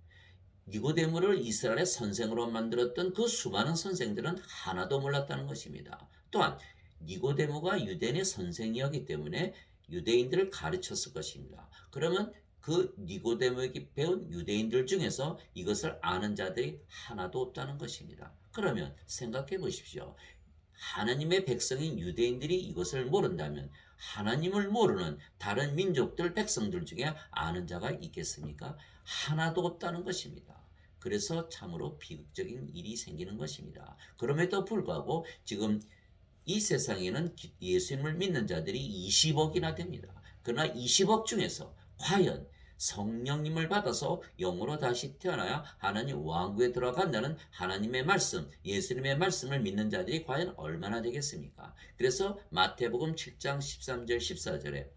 니고데모를 이스라엘의 선생으로 만들었던 그 수많은 선생들은 하나도 몰랐다는 것입니다. 또한 니고데모가 유대인의 선생이었기 때문에 유대인들을 가르쳤을 것입니다. 그러면 그 니고데모에게 배운 유대인들 중에서 이것을 아는 자들이 하나도 없다는 것입니다. 그러면 생각해 보십시오. 하나님의 백성인 유대인들이 이것을 모른다면 하나님을 모르는 다른 민족들 백성들 중에 아는 자가 있겠습니까? 하나도 없다는 것입니다. 그래서 참으로 비극적인 일이 생기는 것입니다. 그럼에도 불구하고 지금 이 세상에는 예수님을 믿는 자들이 20억이나 됩니다. 그러나 20억 중에서 과연 성령님을 받아서 영으로 다시 태어나야 하나님 왕국에 들어간다는 하나님의 말씀, 예수님의 말씀을 믿는 자들이 과연 얼마나 되겠습니까? 그래서 마태복음 7장 13절 14절에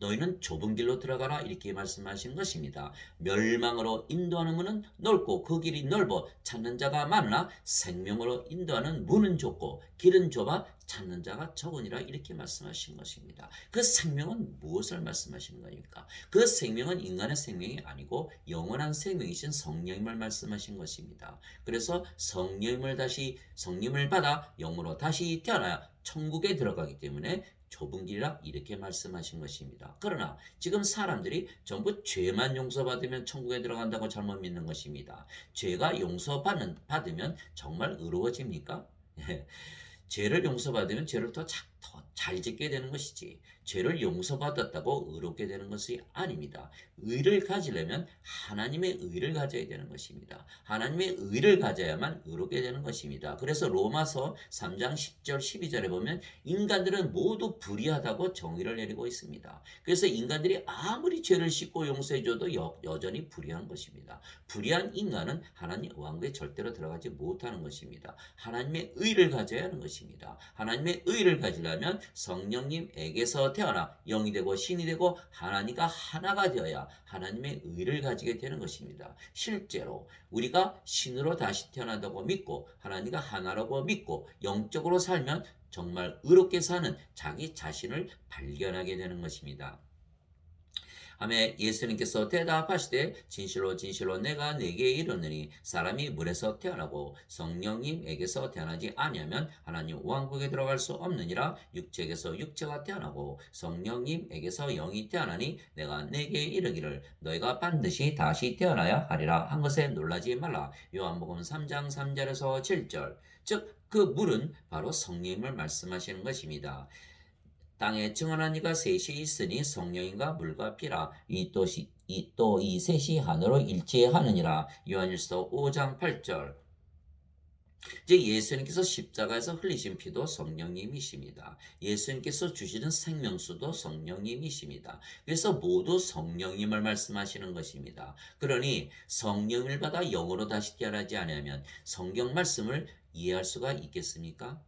너희는 좁은 길로 들어가라 이렇게 말씀하신 것입니다. 멸망으로 인도하는 문은 넓고 그 길이 넓어 찾는 자가 많으나 생명으로 인도하는 문은 좁고 길은 좁아 찾는 자가 적으니라 이렇게 말씀하신 것입니다. 그 생명은 무엇을 말씀하시는 거니까? 그 생명은 인간의 생명이 아니고 영원한 생명이신 성령님을 말씀하신 것입니다. 그래서 성령님을 받아 영으로 다시 태어나야 천국에 들어가기 때문에 좁은 길이라 이렇게 말씀하신 것입니다. 그러나 지금 사람들이 전부 죄만 용서받으면 천국에 들어간다고 잘못 믿는 것입니다. 죄가 받으면 정말 의로워집니까? 죄를 용서받으면 죄를 더 잘 짓게 되는 것이지 죄를 용서받았다고 의롭게 되는 것이 아닙니다. 의를 가지려면 하나님의 의를 가져야 되는 것입니다. 하나님의 의를 가져야만 의롭게 되는 것입니다. 그래서 로마서 3장 10절 12절에 보면 인간들은 모두 불의하다고 정의를 내리고 있습니다. 그래서 인간들이 아무리 죄를 씻고 용서해줘도 여전히 불의한 것입니다. 불의한 인간은 하나님 왕국에 절대로 들어가지 못하는 것입니다. 하나님의 의를 가져야 하는 것입니다. 하나님의 의를 가지려면 성령님에게서 태어나 영이 되고 신이 되고 하나님과 하나가 되어야 하나님의 의를 가지게 되는 것입니다. 실제로 우리가 신으로 다시 태어난다고 믿고 하나님과 하나라고 믿고 영적으로 살면 정말 의롭게 사는 자기 자신을 발견하게 되는 것입니다. 하매 예수님께서 대답하시되 진실로 진실로 내가 네게 이르노니 사람이 물에서 태어나고 성령님에게서 태어나지 아니하면 하나님 왕국에 들어갈 수 없느니라. 육체에게서 육체가 태어나고 성령님에게서 영이 태어나니 내가 네게 이르기를 너희가 반드시 다시 태어나야 하리라 한 것에 놀라지 말라. 요한복음 3장 3절에서 7절. 즉 그 물은 바로 성령님을 말씀하시는 것입니다. 땅에 증언한 이가 셋이 있으니 성령인과 물과 피라. 이 셋이 하나로 일치하느니라. 요한일서 5장 8절. 이제 예수님께서 십자가에서 흘리신 피도 성령님이십니다. 예수님께서 주시는 생명수도 성령님이십니다. 그래서 모두 성령님을 말씀하시는 것입니다. 그러니 성령을 받아 영으로 다시 태어나지 않으면 성경 말씀을 이해할 수가 있겠습니까?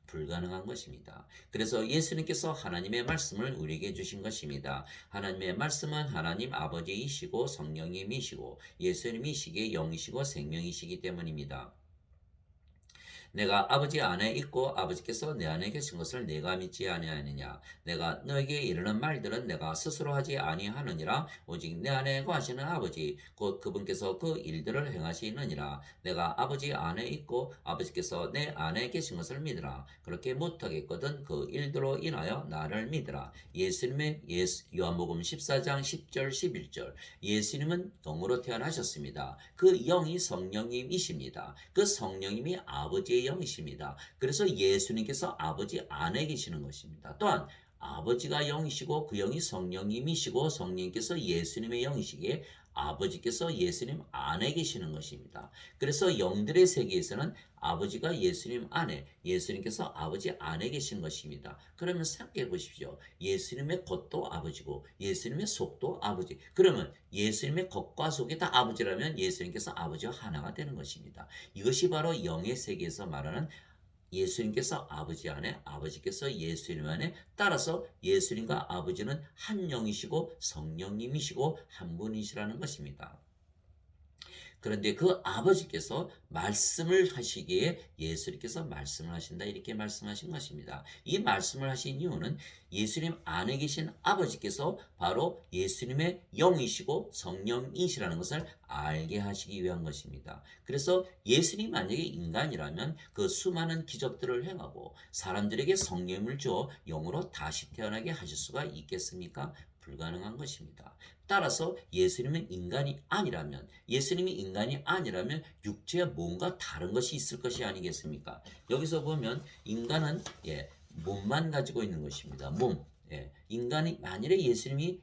불가능한 것입니다. 그래서 예수님께서 하나님의 말씀을 우리에게 주신 것입니다. 하나님의 말씀은 하나님 아버지이시고 성령님이시고 예수님이시기에 영이시고 생명이시기 때문입니다. 내가 아버지 안에 있고 아버지께서 내 안에 계신 것을 내가 믿지 아니하느냐. 내가 너에게 이르는 말들은 내가 스스로 하지 아니하느니라. 오직 내 안에 거하시는 아버지 곧 그분께서 그 일들을 행하시느니라. 내가 아버지 안에 있고 아버지께서 내 안에 계신 것을 믿으라. 그렇게 못하겠거든 그 일들로 인하여 나를 믿으라. 요한복음 14장 10절 11절. 예수님은 영으로 태어나셨습니다. 그 영이 성령님이십니다. 그 성령님이 아버지의 영이십니다. 그래서 예수님께서 아버지 안에 계시는 것입니다. 또한 아버지가 영이시고 그 영이 성령님이시고 성령님께서 예수님의 영이시기에 아버지께서 예수님 안에 계시는 것입니다. 그래서 영들의 세계에서는 아버지가 예수님 안에, 예수님께서 아버지 안에 계신 것입니다. 그러면 생각해 보십시오. 예수님의 겉도 아버지고 예수님의 속도 아버지. 그러면 예수님의 겉과 속이 다 아버지라면 예수님께서 아버지와 하나가 되는 것입니다. 이것이 바로 영의 세계에서 말하는 예수님께서 아버지 안에, 아버지께서 예수님 안에, 따라서 예수님과 아버지는 한 영이시고 성령님이시고 한 분이시라는 것입니다. 그런데 그 아버지께서 말씀을 하시기에 예수님께서 말씀을 하신다 이렇게 말씀하신 것입니다. 이 말씀을 하신 이유는 예수님 안에 계신 아버지께서 바로 예수님의 영이시고 성령이시라는 것을 알게 하시기 위한 것입니다. 그래서 예수님 만약에 인간이라면 그 수많은 기적들을 행하고 사람들에게 성령을 주어 영으로 다시 태어나게 하실 수가 있겠습니까? 불가능한 것입니다. 따라서 예수님은 인간이 아니라면, 예수님이 인간이 아니라면 육체에 뭔가 다른 것이 있을 것이 아니겠습니까? 여기서 보면 인간은 몸만 가지고 있는 것입니다. 몸. 인간이 만일에 예수님이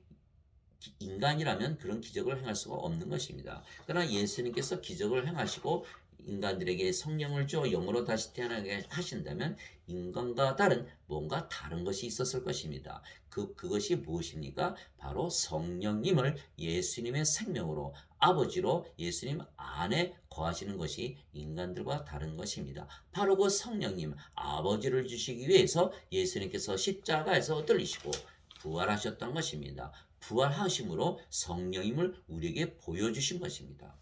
인간이라면 그런 기적을 행할 수가 없는 것입니다. 그러나 예수님께서 기적을 행하시고 인간들에게 성령을 주어 영으로 다시 태어나게 하신다면 인간과 다른 뭔가 다른 것이 있었을 것입니다. 그것이 무엇입니까? 바로 성령님을 예수님의 생명으로 아버지로 예수님 안에 거하시는 것이 인간들과 다른 것입니다. 바로 그 성령님 아버지를 주시기 위해서 예수님께서 십자가에서 들리시고 부활하셨던 것입니다. 부활하심으로 성령님을 우리에게 보여주신 것입니다.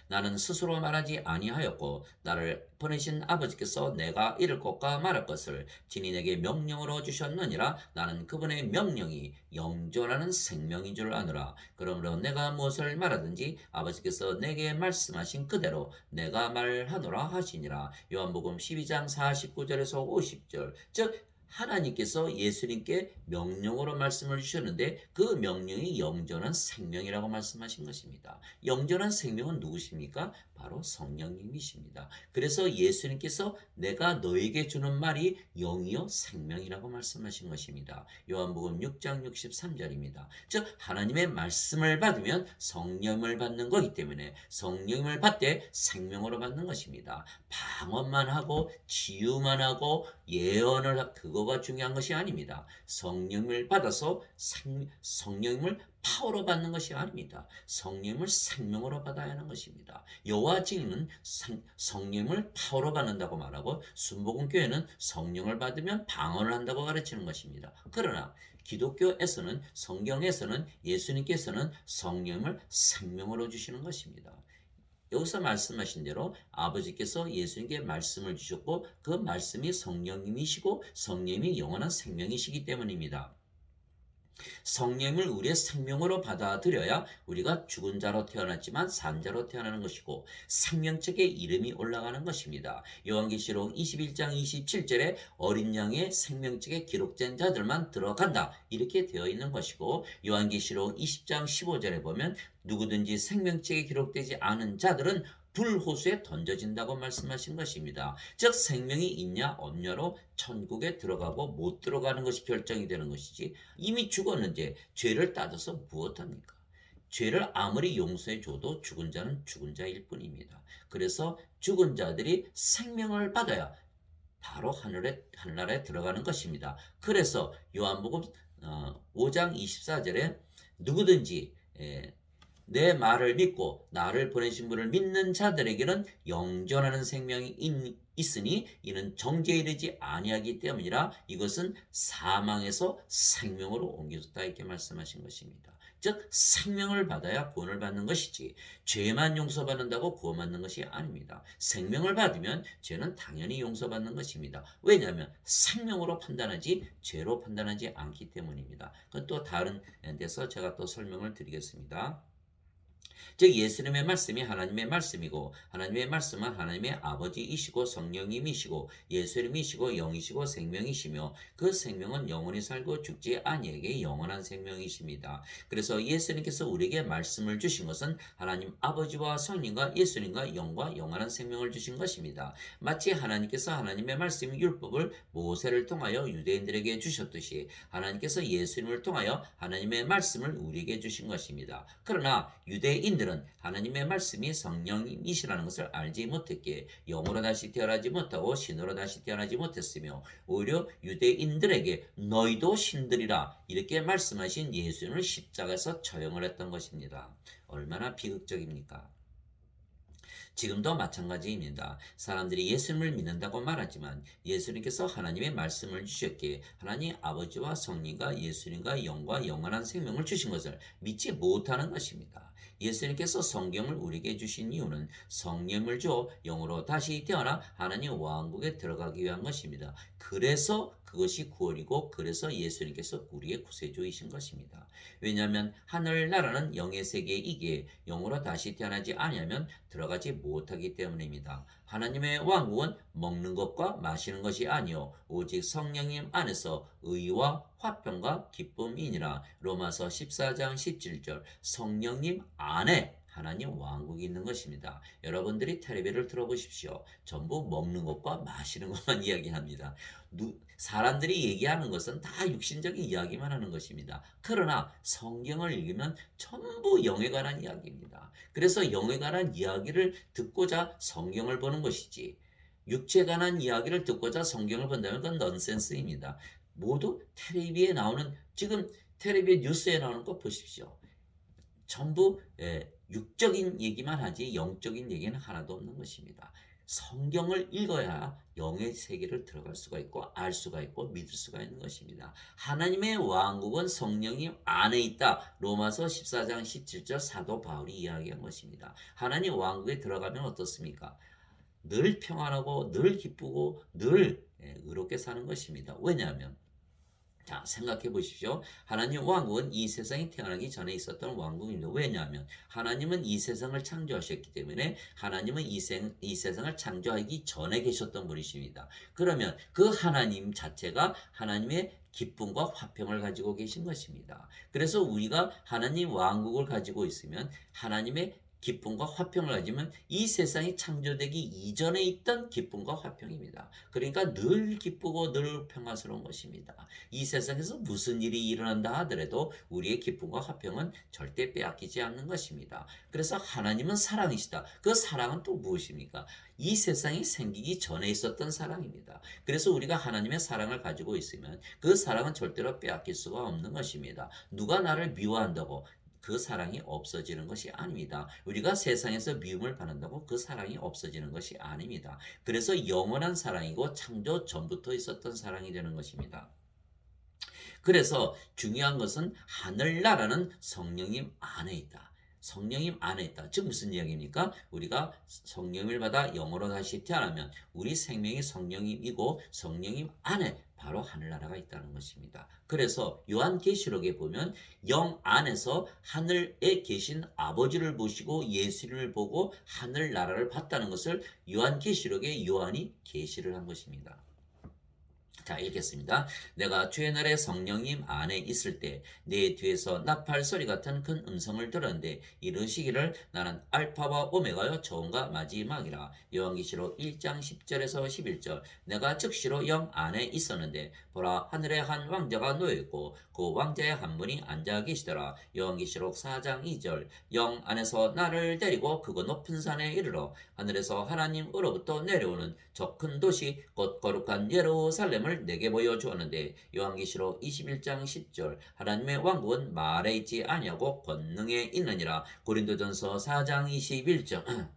나는 스스로 말하지 아니하였고 나를 보내신 아버지께서 내가 이를 것과 말할 것을 친히 내게 명령으로 주셨느니라. 나는 그분의 명령이 영존하는 생명인 줄 아노라. 그러므로 내가 무엇을 말하든지 아버지께서 내게 말씀하신 그대로 내가 말하노라 하시니라. 요한복음 12장 49절에서 50절. 즉 하나님께서 예수님께 명령으로 말씀을 주셨는데 그 명령이 영존한 생명이라고 말씀하신 것입니다. 영존한 생명은 누구십니까? 바로 성령님이십니다. 그래서 예수님께서 내가 너에게 주는 말이 영이요 생명이라고 말씀하신 것입니다. 요한복음 6장 63절입니다. 즉 하나님의 말씀을 받으면 성령을 받는 거기 때문에 성령을 받되 생명으로 받는 것입니다. 방언만 하고 치유만 하고 예언을 그거가 중요한 것이 아닙니다. 성령을 받아서 성령을 파워로 받는 것이 아닙니다. 성령을 생명으로 받아야 하는 것입니다. 여호와 증인은 성령을 파워로 받는다고 말하고 순복음교회는 성령을 받으면 방언을 한다고 가르치는 것입니다. 그러나 기독교에서는 성경에서는 예수님께서는 성령을 생명으로 주시는 것입니다. 여기서 말씀하신 대로 아버지께서 예수님께 말씀을 주셨고 그 말씀이 성령님이시고 성령님이 영원한 생명이시기 때문입니다. 성령을 우리의 생명으로 받아들여야 우리가 죽은 자로 태어났지만 산 자로 태어나는 것이고 생명책에 이름이 올라가는 것입니다. 요한계시록 21장 27절에 어린 양의 생명책에 기록된 자들만 들어간다 이렇게 되어 있는 것이고 요한계시록 20장 15절에 보면 누구든지 생명책에 기록되지 않은 자들은 불호수에 던져진다고 말씀하신 것입니다. 즉 생명이 있냐 없냐로 천국에 들어가고 못 들어가는 것이 결정이 되는 것이지 이미 죽었는데 죄를 따져서 무엇합니까? 죄를 아무리 용서해 줘도 죽은 자는 죽은 자일 뿐입니다. 그래서 죽은 자들이 생명을 받아야 바로 하늘나라에 들어가는 것입니다. 그래서 요한복음 5장 24절에 누구든지 내 말을 믿고 나를 보내신 분을 믿는 자들에게는 영존하는 생명이 있으니 이는 정죄에 이르지 아니하기 때문이라. 이것은 사망에서 생명으로 옮겨졌다 이렇게 말씀하신 것입니다. 즉 생명을 받아야 구원을 받는 것이지 죄만 용서받는다고 구원받는 것이 아닙니다. 생명을 받으면 죄는 당연히 용서받는 것입니다. 왜냐하면 생명으로 판단하지 죄로 판단하지 않기 때문입니다. 그건 또 다른 데서 제가 또 설명을 드리겠습니다. 즉 예수님의 말씀이 하나님의 말씀이고 하나님의 말씀은 하나님의 아버지이시고 성령님이시고 예수님이시고 영이시고 생명이시며 그 생명은 영원히 살고 죽지 아니하게 영원한 생명이십니다. 그래서 예수님께서 우리에게 말씀을 주신 것은 하나님 아버지와 성령과 예수님과 영과 영원한 생명을 주신 것입니다. 마치 하나님께서 하나님의 말씀 율법을 모세를 통하여 유대인들에게 주셨듯이 하나님께서 예수님을 통하여 하나님의 말씀을 우리에게 주신 것입니다. 그러나 유대인들은 하나님의 말씀이 성령이시라는 것을 알지 못했기에 영으로 다시 태어나지 못하고 신으로 다시 태어나지 못했으며 오히려 유대인들에게 너희도 신들이라 이렇게 말씀하신 예수님을 십자가에서 처형을 했던 것입니다. 얼마나 비극적입니까? 지금도 마찬가지입니다. 사람들이 예수님을 믿는다고 말하지만 예수님께서 하나님의 말씀을 주셨기에 하나님 아버지와 성령과 예수님과 영과 영원한 생명을 주신 것을 믿지 못하는 것입니다. 예수님께서 성경을 우리에게 주신 이유는 성령을 주어 영으로 다시 태어나 하나님 왕국에 들어가기 위한 것입니다. 그래서 그것이 구원이고 그래서 예수님께서 우리의 구세주이신 것입니다. 왜냐하면 하늘나라는 영의 세계이기에 영으로 다시 태어나지 아니하면 들어가지 못하기 때문입니다. 하나님의 왕국은 먹는 것과 마시는 것이 아니요 오직 성령님 안에서 의와 화평과 기쁨이니라. 로마서 14장 17절 성령님 안에 하나님 왕국이 있는 것입니다. 여러분들이 텔레비를 들어보십시오. 전부 먹는 것과 마시는 것만 이야기합니다. 사람들이 얘기하는 것은 다 육신적인 이야기만 하는 것입니다. 그러나 성경을 읽으면 전부 영에 관한 이야기입니다. 그래서 영에 관한 이야기를 듣고자 성경을 보는 것이지, 육체에 관한 이야기를 듣고자 성경을 본다면 그건 넌센스입니다. 모두 텔레비에 나오는, 지금 텔레비 뉴스에 나오는 거 보십시오. 전부 육적인 얘기만 하지 영적인 얘기는 하나도 없는 것입니다. 성경을 읽어야 영의 세계를 들어갈 수가 있고 알 수가 있고 믿을 수가 있는 것입니다. 하나님의 왕국은 성령님 안에 있다. 로마서 14장 17절 사도 바울이 이야기한 것입니다. 하나님 왕국에 들어가면 어떻습니까? 늘 평안하고 늘 기쁘고 늘 의롭게 사는 것입니다. 왜냐하면 자, 생각해 보십시오. 하나님 왕국은 이 세상이 태어나기 전에 있었던 왕국입니다. 왜냐하면 하나님은 이 세상을 창조하셨기 때문에 하나님은 이 세상을 창조하기 전에 계셨던 분이십니다. 그러면 그 하나님 자체가 하나님의 기쁨과 화평을 가지고 계신 것입니다. 그래서 우리가 하나님 왕국을 가지고 있으면 하나님의 기쁨과 화평을 가지면 이 세상이 창조되기 이전에 있던 기쁨과 화평입니다. 그러니까 늘 기쁘고 늘 평화스러운 것입니다. 이 세상에서 무슨 일이 일어난다 하더라도 우리의 기쁨과 화평은 절대 빼앗기지 않는 것입니다. 그래서 하나님은 사랑이시다. 그 사랑은 또 무엇입니까? 이 세상이 생기기 전에 있었던 사랑입니다. 그래서 우리가 하나님의 사랑을 가지고 있으면 그 사랑은 절대로 빼앗길 수가 없는 것입니다. 누가 나를 미워한다고 그 사랑이 없어지는 것이 아닙니다. 우리가 세상에서 미움을 받는다고 그 사랑이 없어지는 것이 아닙니다. 그래서 영원한 사랑이고 창조 전부터 있었던 사랑이 되는 것입니다. 그래서 중요한 것은 하늘나라는 성령님 안에 있다. 성령님 안에 있다. 즉 무슨 이야기입니까? 우리가 성령을 받아 영으로 다시 태어나면 우리 생명이 성령님이고 성령님 안에 바로 하늘나라가 있다는 것입니다. 그래서 요한계시록에 보면 영 안에서 하늘에 계신 아버지를 모시고 예수를 보고 하늘나라를 봤다는 것을 요한계시록에 요한이 계시를 한 것입니다. 자, 읽겠습니다. 내가 주의 날에 성령님 안에 있을 때 내 뒤에서 나팔 소리 같은 큰 음성을 들었는데 이르시기를 나는 알파와 오메가요 처음과 마지막이라. 요한계시록 1장 10절에서 11절. 내가 즉시로 영 안에 있었는데 보라 하늘에 한 왕자가 놓여 있고 그 왕자의 한 분이 앉아 계시더라. 요한계시록 4장 2절. 영 안에서 나를 데리고 그거 높은 산에 이르러 하늘에서 하나님으로부터 내려오는 저 큰 도시 곧 거룩한 예루살렘을 내게 보여주었는데 요한계시록 21장 10절. 하나님의 왕국은 말에 있지 아니하고 권능에 있느니라. 고린도전서 4장 21절.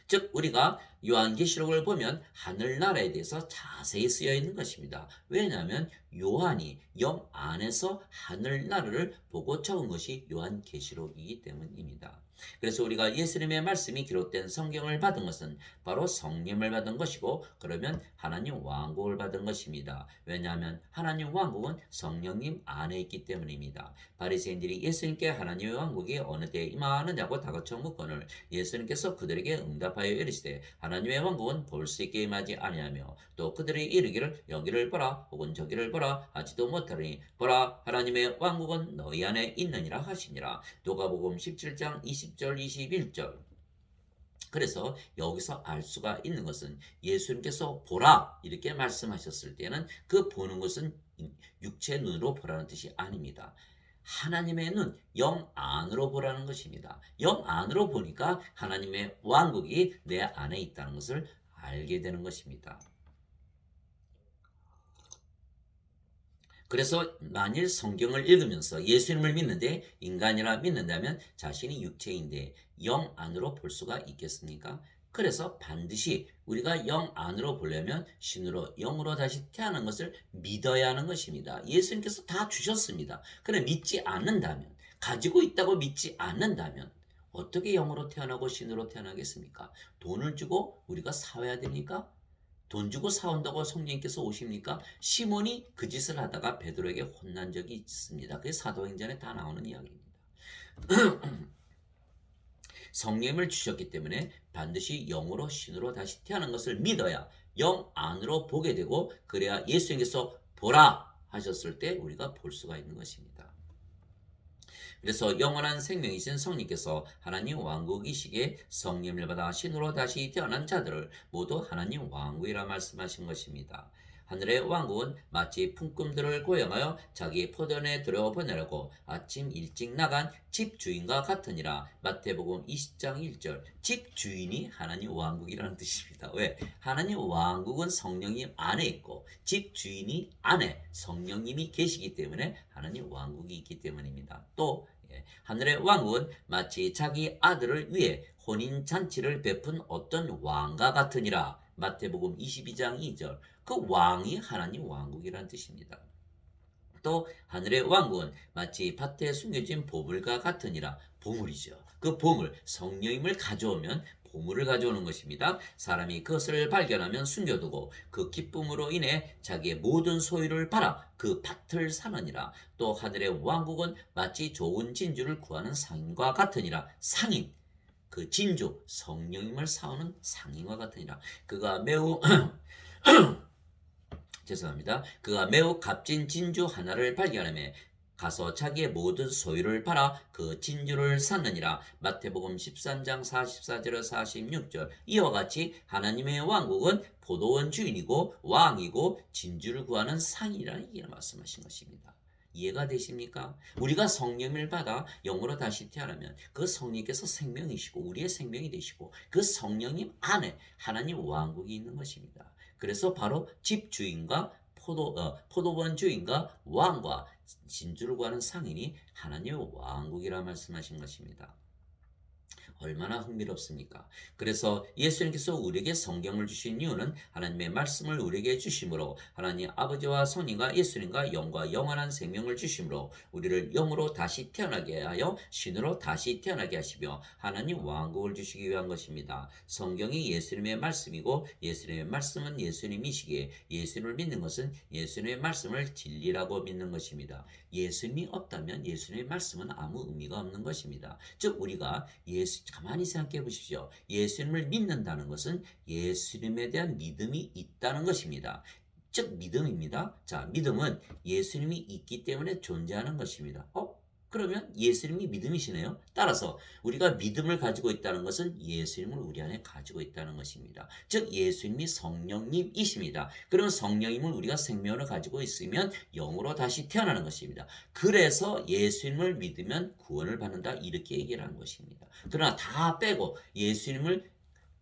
즉 우리가 요한계시록을 보면 하늘나라에 대해서 자세히 쓰여 있는 것입니다. 왜냐하면 요한이 영 안에서 하늘나라를 보고 적은 것이 요한계시록이기 때문입니다. 그래서 우리가 예수님의 말씀이 기록된 성경을 받은 것은 바로 성령을 받은 것이고 그러면 하나님 왕국을 받은 것입니다. 왜냐하면 하나님 왕국은 성령님 안에 있기 때문입니다. 바리새인들이 예수님께 하나님의 왕국이 어느 때에 임하느냐고 다그쳐 묻거늘 예수님께서 그들에게 응답하여 이르시되 하나님의 왕국은 볼 수 있게 임하지 아니하며 또 그들이 이르기를 여기를 보라 혹은 저기를 보라 하지도 못하리니 보라 하나님의 왕국은 너희 안에 있느니라 하시니라. 누가복음 17장 20절 21절. 그래서 여기서 알 수가 있는 것은 예수님께서 보라 이렇게 말씀하셨을 때는 그 보는 것은 육체 눈으로 보라는 뜻이 아닙니다. 하나님의 눈, 영 안으로 보라는 것입니다. 영 안으로 보니까 하나님의 왕국이 내 안에 있다는 것을 알게 되는 것입니다. 그래서 만일 성경을 읽으면서 예수님을 믿는데 인간이라 믿는다면 자신이 육체인데 영 안으로 볼 수가 있겠습니까? 그래서 반드시 우리가 영 안으로 보려면 신으로 영으로 다시 태어난 것을 믿어야 하는 것입니다. 예수님께서 다 주셨습니다. 그런데 믿지 않는다면, 가지고 있다고 믿지 않는다면 어떻게 영으로 태어나고 신으로 태어나겠습니까? 돈을 주고 우리가 사와야 되니까? 돈 주고 사온다고 성령님께서 오십니까? 시몬이 그 짓을 하다가 베드로에게 혼난 적이 있습니다. 그게 사도행전에 다 나오는 이야기입니다. 성령을 주셨기 때문에 반드시 영으로 신으로 다시 태어난 것을 믿어야 영 안으로 보게 되고 그래야 예수님께서 보라 하셨을 때 우리가 볼 수가 있는 것입니다. 그래서 영원한 생명이신 성령께서 하나님 왕국이시기에 성령을 받아 신으로 다시 태어난 자들을 모두 하나님 왕국이라 말씀하신 것입니다. 하늘의 왕국은 마치 품꾼들을 고용하여 자기 포도원에 들여보내라고 아침 일찍 나간 집주인과 같으니라. 마태복음 20장 1절. 집주인이 하나님 왕국이라는 뜻입니다. 왜? 하나님 왕국은 성령님 안에 있고 집주인이 안에 성령님이 계시기 때문에 하나님 왕국이 있기 때문입니다. 또 하늘의 왕국은 마치 자기 아들을 위해 혼인 잔치를 베푼 어떤 왕과 같으니라. 마태복음 22장 2절. 그 왕이 하나님 왕국이라는 뜻입니다. 또 하늘의 왕국은 마치 밭에 숨겨진 보물과 같으니라. 보물이죠. 그 보물, 성령님을 가져오면 보물을 가져오는 것입니다. 사람이 그것을 발견하면 숨겨두고 그 기쁨으로 인해 자기의 모든 소유를 팔아 그 밭을 사느니라. 또 하늘의 왕국은 마치 좋은 진주를 구하는 상인과 같으니라. 상인, 그 진주, 성령님을 사오는 상인과 같으니라. 그가 매우 죄송합니다. 그가 매우 값진 진주 하나를 발견하며 가서 자기의 모든 소유를 팔아 그 진주를 샀느니라. 마태복음 13장 44절 46절. 이와 같이 하나님의 왕국은 포도원 주인이고 왕이고 진주를 구하는 상이라는 얘기를 말씀하신 것입니다. 이해가 되십니까? 우리가 성령을 받아 영으로 다시 태어나면 그 성령께서 생명이시고 우리의 생명이 되시고 그 성령님 안에 하나님 왕국이 있는 것입니다. 그래서 바로 집주인과 포도원 주인과 왕과 진주를 구하는 상인이 하나님의 왕국이라 말씀하신 것입니다. 얼마나 흥미롭습니까? 그래서 예수님께서 우리에게 성경을 주신 이유는 하나님의 말씀을 우리에게 주심으로 하나님 아버지와 성령과 예수님과 영과 영원한 생명을 주심으로 우리를 영으로 다시 태어나게 하여 신으로 다시 태어나게 하시며 하나님 왕국을 주시기 위한 것입니다. 성경이 예수님의 말씀이고 예수님의 말씀은 예수님이시기에 예수님을 믿는 것은 예수님의 말씀을 진리라고 믿는 것입니다. 예수님이 없다면 예수님의 말씀은 아무 의미가 없는 것입니다. 즉 우리가 가만히 생각해 보십시오. 예수님을 믿는다는 것은 예수님에 대한 믿음이 있다는 것입니다. 즉 믿음입니다. 자, 믿음은 예수님이 있기 때문에 존재하는 것입니다. 그러면 예수님이 믿음이시네요. 따라서 우리가 믿음을 가지고 있다는 것은 예수님을 우리 안에 가지고 있다는 것입니다. 즉 예수님이 성령님이십니다. 그러면 성령님을 우리가 생명으로 가지고 있으면 영으로 다시 태어나는 것입니다. 그래서 예수님을 믿으면 구원을 받는다 이렇게 얘기를 하는 것입니다. 그러나 다 빼고 예수님을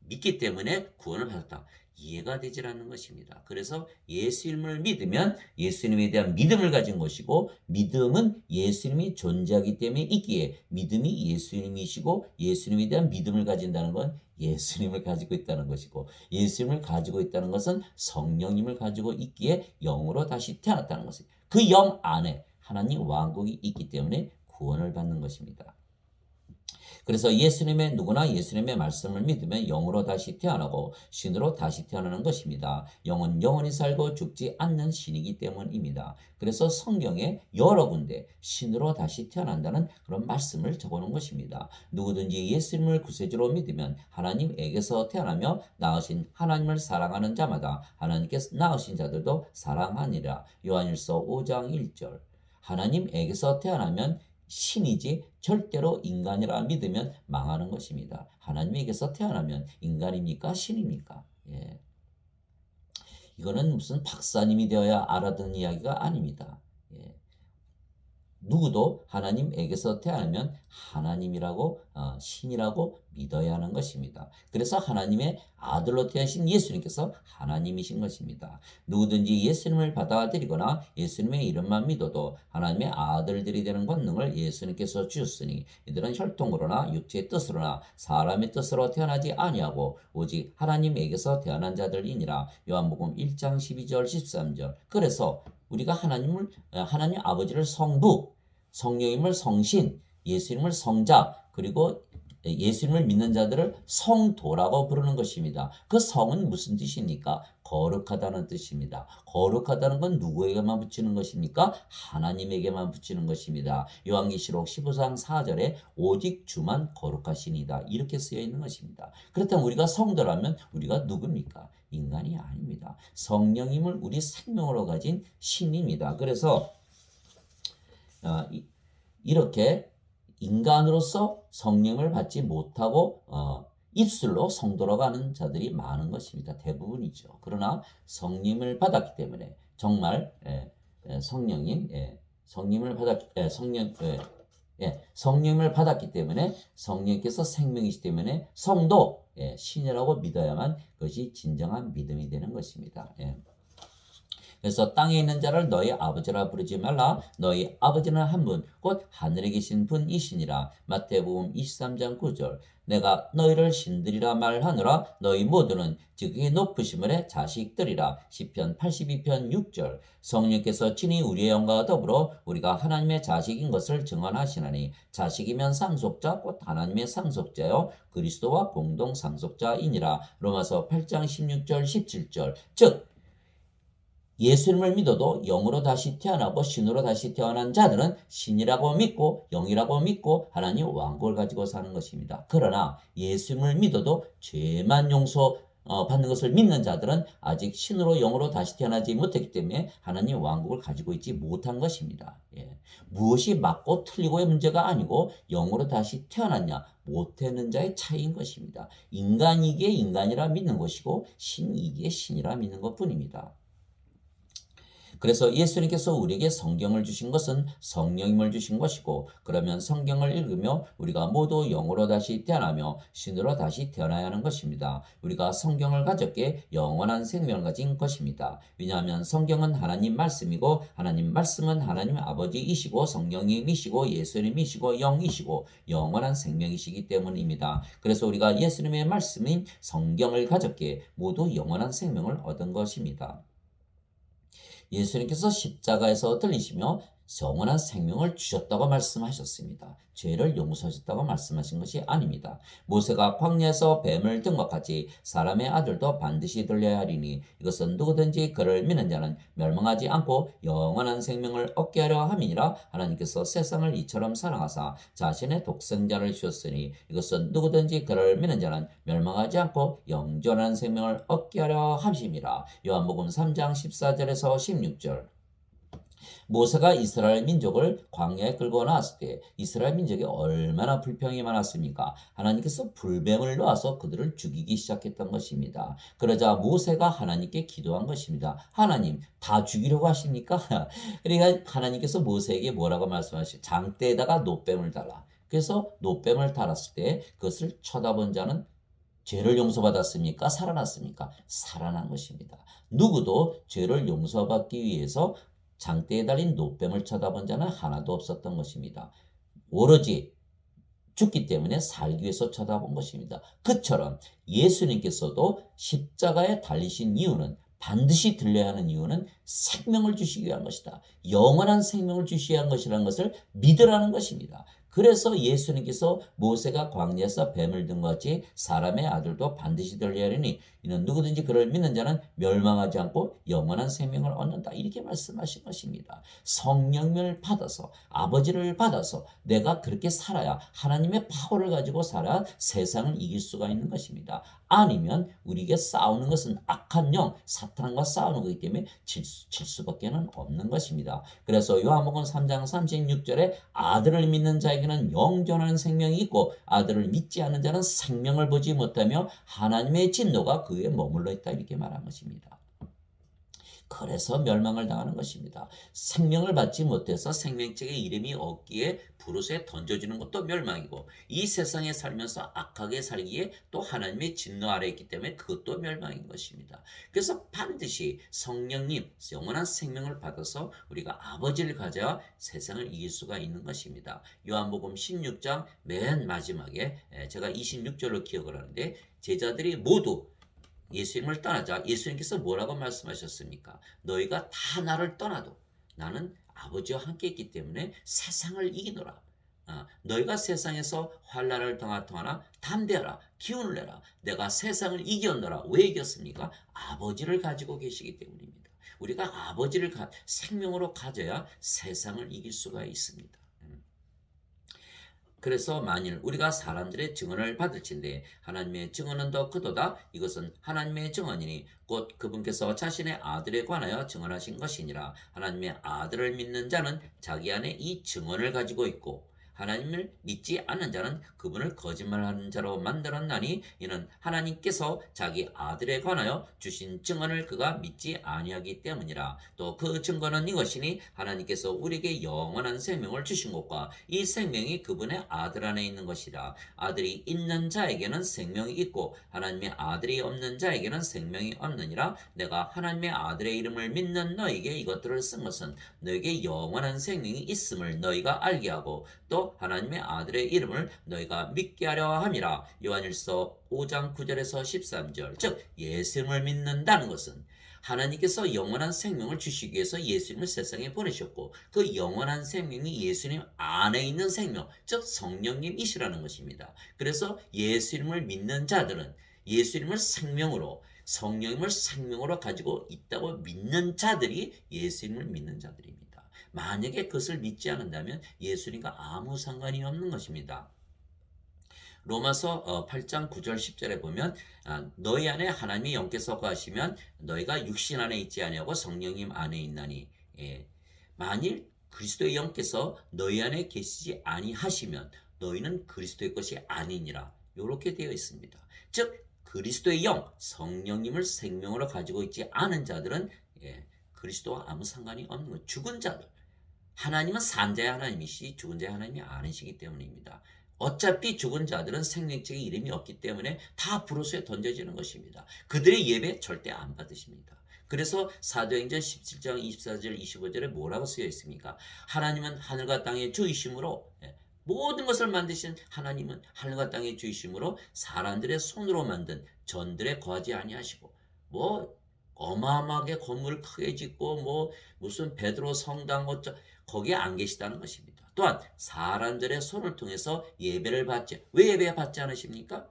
믿기 때문에 구원을 받았다. 이해가 되질 않는 것입니다. 그래서 예수님을 믿으면 예수님에 대한 믿음을 가진 것이고 믿음은 예수님이 존재하기 때문에 있기에 믿음이 예수님이시고 예수님에 대한 믿음을 가진다는 건 예수님을 가지고 있다는 것이고 예수님을 가지고 있다는 것은 성령님을 가지고 있기에 영으로 다시 태어났다는 것입니다. 그 영 안에 하나님 왕국이 있기 때문에 구원을 받는 것입니다. 그래서 누구나 예수님의 말씀을 믿으면 영으로 다시 태어나고 신으로 다시 태어나는 것입니다. 영은 영원히 살고 죽지 않는 신이기 때문입니다. 그래서 성경에 여러 군데 신으로 다시 태어난다는 그런 말씀을 적어놓은 것입니다. 누구든지 예수님을 구세주로 믿으면 하나님에게서 태어나며 낳으신 하나님을 사랑하는 자마다 하나님께서 낳으신 자들도 사랑하니라. 요한일서 5장 1절. 하나님에게서 태어나면 신이지 절대로 인간이라 믿으면 망하는 것입니다. 하나님에게서 태어나면 인간입니까? 신입니까? 예. 이거는 무슨 박사님이 되어야 알아듣는 이야기가 아닙니다. 예. 누구도 하나님에게서 태어나면 하나님이라고 신이라고 믿어야 하는 것입니다. 그래서 하나님의 아들로 태어나신 예수님께서 하나님이신 것입니다. 누구든지 예수님을 받아들이거나 예수님의 이름만 믿어도 하나님의 아들들이 되는 권능을 예수님께서 주셨으니 이들은 혈통으로나 육체의 뜻으로나 사람의 뜻으로 태어나지 아니하고 오직 하나님에게서 태어난 자들이니라. 요한복음 1장 12절 13절. 그래서 우리가 하나님 아버지를 성부, 성령님을 성신, 예수님을 성자, 그리고 예수님을 믿는 자들을 성도라고 부르는 것입니다. 그 성은 무슨 뜻입니까? 거룩하다는 뜻입니다. 거룩하다는 건 누구에게만 붙이는 것입니까? 하나님에게만 붙이는 것입니다. 요한계시록 15장 4절에 오직 주만 거룩하시니다 이렇게 쓰여 있는 것입니다. 그렇다면 우리가 성도라면 우리가 누굽니까? 인간이 아닙니다. 성령님을 우리 생명으로 가진 신입니다. 그래서 이렇게 인간으로서 성령을 받지 못하고 입술로 성도로 가는 자들이 많은 것입니다. 대부분이죠. 그러나 성령을 받았기 때문에 정말 성령인 성령을 받았 성령 성령을 받았기 때문에 성령께서 생명이시기 때문에 성도 신이라고 믿어야만 그것이 진정한 믿음이 되는 것입니다. 그래서 땅에 있는 자를 너희 아버지라 부르지 말라. 너희 아버지는 한 분, 곧 하늘에 계신 분이시니라. 마태복음 23장 9절. 내가 너희를 신들이라 말하노라. 너희 모두는 지극히 높으심을 해 자식들이라. 시편 82편 6절. 성령께서 친히 우리의 영과 더불어 우리가 하나님의 자식인 것을 증언하시나니 자식이면 상속자 곧 하나님의 상속자요 그리스도와 공동 상속자이니라. 로마서 8장 16절 17절. 즉 예수님을 믿어도 영으로 다시 태어나고 신으로 다시 태어난 자들은 신이라고 믿고 영이라고 믿고 하나님 왕국을 가지고 사는 것입니다. 그러나 예수님을 믿어도 죄만 용서 받는 것을 믿는 자들은 아직 신으로 영으로 다시 태어나지 못했기 때문에 하나님 왕국을 가지고 있지 못한 것입니다. 무엇이 맞고 틀리고의 문제가 아니고 영으로 다시 태어났냐 못했는 자의 차이인 것입니다. 인간이기에 인간이라 믿는 것이고 신이기에 신이라 믿는 것뿐입니다. 그래서 예수님께서 우리에게 성경을 주신 것은 성령님을 주신 것이고 그러면 성경을 읽으며 우리가 모두 영으로 다시 태어나며 신으로 다시 태어나야 하는 것입니다. 우리가 성경을 가졌기에 영원한 생명을 가진 것입니다. 왜냐하면 성경은 하나님 말씀이고 하나님 말씀은 하나님 아버지이시고 성령님이시고 예수님이시고 영이시고 영원한 생명이시기 때문입니다. 그래서 우리가 예수님의 말씀인 성경을 가졌기에 모두 영원한 생명을 얻은 것입니다. 예수님께서 십자가에서 들리시며 영원한 생명을 주셨다고 말씀하셨습니다. 죄를 용서하셨다고 말씀하신 것이 아닙니다. 모세가 광야에서 뱀을 든 것 같이 사람의 아들도 반드시 들려야 하리니 이것은 누구든지 그를 믿는 자는 멸망하지 않고 영원한 생명을 얻게 하려 함이니라. 하나님께서 세상을 이처럼 사랑하사 자신의 독생자를 주셨으니 이것은 누구든지 그를 믿는 자는 멸망하지 않고 영원한 생명을 얻게 하려 함이니라. 요한복음 3장 14절에서 16절. 모세가 이스라엘 민족을 광야에 끌고 나왔을 때 이스라엘 민족이 얼마나 불평이 많았습니까? 하나님께서 불뱀을 놓아서 그들을 죽이기 시작했던 것입니다. 그러자 모세가 하나님께 기도한 것입니다. 하나님 다 죽이려고 하십니까? 그러니까 하나님께서 모세에게 뭐라고 말씀하시죠? 장대에다가 놋뱀을 달라. 그래서 놋뱀을 달았을 때 그것을 쳐다본 자는 죄를 용서받았습니까? 살아났습니까? 살아난 것입니다. 누구도 죄를 용서받기 위해서 장대에 달린 놋뱀을 쳐다본 자는 하나도 없었던 것입니다. 오로지 죽기 때문에 살기 위해서 쳐다본 것입니다. 그처럼 예수님께서도 십자가에 달리신 이유는 반드시 들려야 하는 이유는 생명을 주시기 위한 것이다. 영원한 생명을 주시기 위한 것이라는 것을 믿으라는 것입니다. 그래서 예수님께서 모세가 광야에서 뱀을 든 것 같이 사람의 아들도 반드시 들려야 하리니 이는 누구든지 그를 믿는 자는 멸망하지 않고 영원한 생명을 얻는다. 이렇게 말씀하신 것입니다. 성령을 받아서 아버지를 받아서 내가 그렇게 살아야 하나님의 파워를 가지고 살아 세상을 이길 수가 있는 것입니다. 아니면 우리에게 싸우는 것은 악한 영, 사탄과 싸우는 것이기 때문에 질 수밖에 없는 것입니다. 그래서 요한복음 3장 36절에 아들을 믿는 자에게는 영존하는 생명이 있고 아들을 믿지 않는 자는 생명을 보지 못하며 하나님의 진노가 그에 머물러 있다 이렇게 말한 것입니다. 그래서 멸망을 당하는 것입니다. 생명을 받지 못해서 생명책의 이름이 없기에 불옷에 던져지는 것도 멸망이고 이 세상에 살면서 악하게 살기에 또 하나님의 진노 아래 있기 때문에 그것도 멸망인 것입니다. 그래서 반드시 성령님 영원한 생명을 받아서 우리가 아버지를 가져야 세상을 이길 수가 있는 것입니다. 요한복음 16장 맨 마지막에 제가 26절로 기억을 하는데 제자들이 모두 예수님을 떠나자 예수님께서 뭐라고 말씀하셨습니까? 너희가 다 나를 떠나도 나는 아버지와 함께 있기 때문에 세상을 이기노라. 너희가 세상에서 환난을 당하나 담대하라. 기운을 내라. 내가 세상을 이겼노라. 왜 이겼습니까? 아버지를 가지고 계시기 때문입니다. 우리가 아버지를 생명으로 가져야 세상을 이길 수가 있습니다. 그래서 만일 우리가 사람들의 증언을 받을진대 하나님의 증언은 더 크도다. 이것은 하나님의 증언이니 곧 그분께서 자신의 아들에 관하여 증언하신 것이니라. 하나님의 아들을 믿는 자는 자기 안에 이 증언을 가지고 있고 하나님을 믿지 않는 자는 그분을 거짓말하는 자로 만들었나니 이는 하나님께서 자기 아들에 관하여 주신 증언을 그가 믿지 아니하기 때문이라. 또 그 증거는 이것이니 하나님께서 우리에게 영원한 생명을 주신 것과 이 생명이 그분의 아들 안에 있는 것이라. 아들이 있는 자에게는 생명이 있고 하나님의 아들이 없는 자에게는 생명이 없느니라. 내가 하나님의 아들의 이름을 믿는 너에게 이것들을 쓴 것은 너에게 영원한 생명이 있음을 너희가 알게 하고 또 하나님의 아들의 이름을 너희가 믿게 하려 함이라. 요한일서 5장 9절에서 13절. 즉 예수님을 믿는다는 것은 하나님께서 영원한 생명을 주시기 위해서 예수님을 세상에 보내셨고 그 영원한 생명이 예수님 안에 있는 생명, 즉 성령님이시라는 것입니다. 그래서 예수님을 믿는 자들은 예수님을 생명으로, 성령님을 생명으로 가지고 있다고 믿는 자들이 예수님을 믿는 자들입니다. 만약에 그것을 믿지 않는다면 예수님과 아무 상관이 없는 것입니다. 로마서 8장 9절 10절에 보면 너희 안에 하나님의 영께서 거하시면 너희가 육신 안에 있지 아니하고 성령님 안에 있나니. 만일 그리스도의 영께서 너희 안에 계시지 아니하시면 너희는 그리스도의 것이 아니니라. 이렇게 되어 있습니다. 즉 그리스도의 영, 성령님을 생명으로 가지고 있지 않은 자들은 그리스도와 아무 상관이 없는 것. 죽은 자들. 하나님은 산 자의 하나님이시 죽은 자의 하나님이 아니시기 때문입니다. 어차피 죽은 자들은 생명책에 이름이 없기 때문에 다 불호수에 던져지는 것입니다. 그들의 예배 절대 안 받으십니다. 그래서 사도행전 17장 24절 25절에 뭐라고 쓰여 있습니까? 하나님은 하늘과 땅의 주이심으로 모든 것을 만드신 하나님은 하늘과 땅의 주이심으로 사람들의 손으로 만든 전들에 거하지 아니하시고 어마어마하게 건물을 크게 짓고 무슨 베드로 성당 거기에 안 계시다는 것입니다. 또한 사람들의 손을 통해서 예배를 받지. 왜 예배 받지 않으십니까?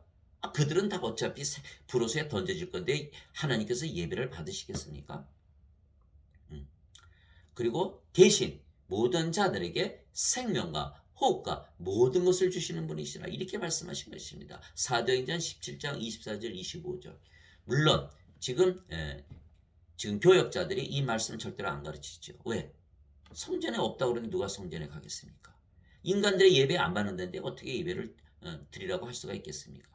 그들은 다 어차피 불호수에 던져질 건데 하나님께서 예배를 받으시겠습니까? 그리고 대신 모든 자들에게 생명과 호흡과 모든 것을 주시는 분이시라 이렇게 말씀하신 것입니다. 사도행전 17장 24절 25절. 물론 지금 교역자들이 이 말씀을 절대로 안 가르치죠. 왜? 성전에 없다고 그러는데 누가 성전에 가겠습니까? 인간들의 예배 안 받는데 어떻게 예배를 드리라고 할 수가 있겠습니까?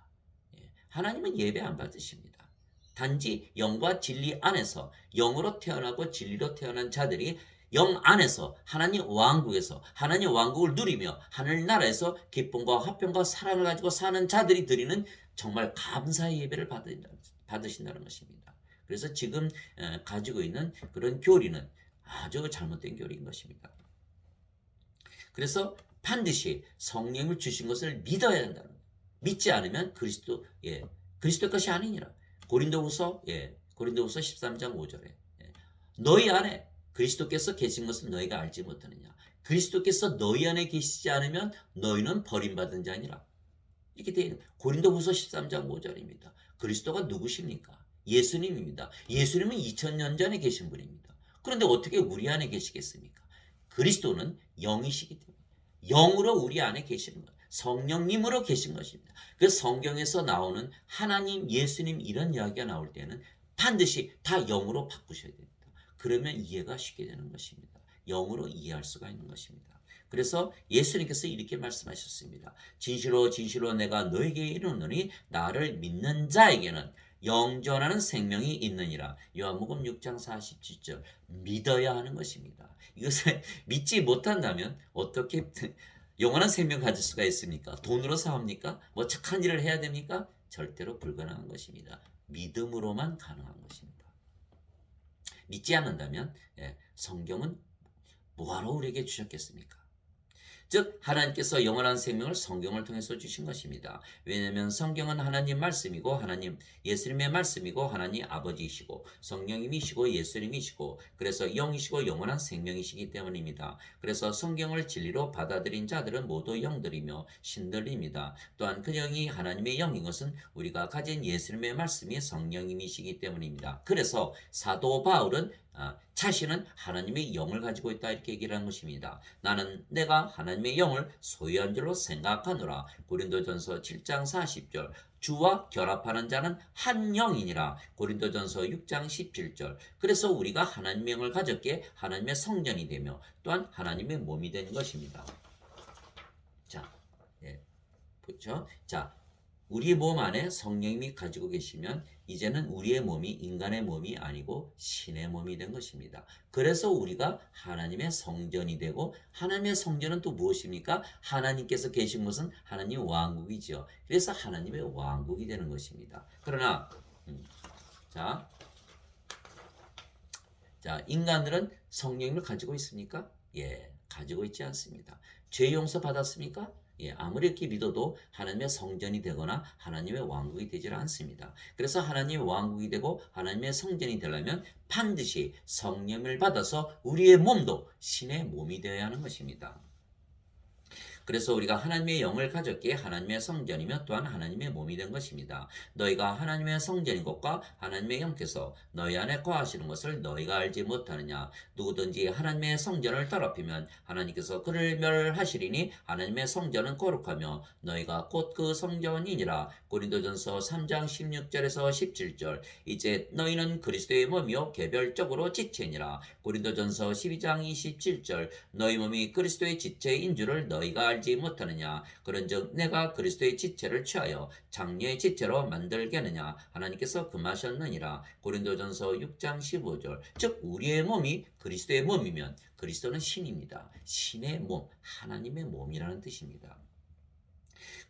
하나님은 예배 안 받으십니다. 단지 영과 진리 안에서 영으로 태어나고 진리로 태어난 자들이 영 안에서 하나님 왕국에서 하나님 왕국을 누리며 하늘나라에서 기쁨과 화평과 사랑을 가지고 사는 자들이 드리는 정말 감사의 예배를 받으신다는 것입니다. 그래서 지금 가지고 있는 그런 교리는 아주 잘못된 교리인 것입니다. 그래서 반드시 성령을 주신 것을 믿어야 한다는 거예요. 믿지 않으면 그리스도의 것이 아니니라. 고린도후서 13장 5절에 너희 안에 그리스도께서 계신 것을 너희가 알지 못하느냐. 그리스도께서 너희 안에 계시지 않으면 너희는 버림받은 자니라. 이렇게 되어 있는 고린도후서 13장 5절입니다. 그리스도가 누구십니까? 예수님입니다. 예수님은 2000년 전에 계신 분입니다. 그런데 어떻게 우리 안에 계시겠습니까? 그리스도는 영이시기 때문에 영으로 우리 안에 계시는 것, 성령님으로 계신 것입니다. 그 성경에서 나오는 하나님, 예수님 이런 이야기가 나올 때는 반드시 다 영으로 바꾸셔야 됩니다. 그러면 이해가 쉽게 되는 것입니다. 영으로 이해할 수가 있는 것입니다. 그래서 예수님께서 이렇게 말씀하셨습니다. 진실로 진실로 내가 너에게 이르노니 나를 믿는 자에게는 영존하는 생명이 있느니라. 요한복음 6장 47절. 믿어야 하는 것입니다. 이것을 믿지 못한다면 어떻게 영원한 생명 가질 수가 있습니까? 돈으로 사옵니까? 착한 일을 해야 됩니까? 절대로 불가능한 것입니다. 믿음으로만 가능한 것입니다. 믿지 않는다면 성경은 뭐하러 우리에게 주셨겠습니까? 즉 하나님께서 영원한 생명을 성경을 통해서 주신 것입니다. 왜냐하면 성경은 하나님 말씀이고 하나님 예수님의 말씀이고 하나님 아버지이시고 성령님이시고 예수님이시고 그래서 영이시고 영원한 생명이시기 때문입니다. 그래서 성경을 진리로 받아들인 자들은 모두 영들이며 신들입니다. 또한 그 영이 하나님의 영인 것은 우리가 가진 예수님의 말씀이 성령님이시기 때문입니다. 그래서 사도 바울은 자신은 하나님의 영을 가지고 있다 이렇게 얘기를 한 것입니다. 나는 내가 하나님의 영을 소유한 줄로 생각하노라. 고린도전서 7장 40절. 주와 결합하는 자는 한 영이니라. 고린도전서 6장 17절. 그래서 우리가 하나님의 영을 가졌기에 하나님의 성전이 되며 또한 하나님의 몸이 되는 것입니다. 그렇죠? 자, 우리 몸 안에 성령님이 가지고 계시면 이제는 우리의 몸이 인간의 몸이 아니고 신의 몸이 된 것입니다. 그래서 우리가 하나님의 성전이 되고 하나님의 성전은 또 무엇입니까? 하나님께서 계신 곳은 하나님의 왕국이죠. 그래서 하나님의 왕국이 되는 것입니다. 그러나 자, 인간들은 성령님을 가지고 있습니까? 예, 가지고 있지 않습니다. 죄 용서 받았습니까? 예, 아무리 이렇게 믿어도 하나님의 성전이 되거나 하나님의 왕국이 되질 않습니다. 그래서 하나님의 왕국이 되고 하나님의 성전이 되려면 반드시 성령을 받아서 우리의 몸도 신의 몸이 되어야 하는 것입니다. 그래서 우리가 하나님의 영을 가졌기에 하나님의 성전이며 또한 하나님의 몸이 된 것입니다. 너희가 하나님의 성전인 것과 하나님의 영께서 너희 안에 거하시는 것을 너희가 알지 못하느냐. 누구든지 하나님의 성전을 더럽히면 하나님께서 그를 멸하시리니 하나님의 성전은 거룩하며 너희가 곧 그 성전이니라. 고린도전서 3장 16절에서 17절. 이제 너희는 그리스도의 몸이요 개별적으로 지체니라. 고린도전서 12장 27절. 너희 몸이 그리스도의 지체인 줄을 너희가 알지 못하느냐. 그런즉 내가 그리스도의 지체를 취하여 장녀의 지체로 만들겠느냐. 하나님께서 금하셨느니라. 고린도전서 6장 15절. 즉 우리의 몸이 그리스도의 몸이면 그리스도는 신입니다. 신의 몸, 하나님의 몸이라는 뜻입니다.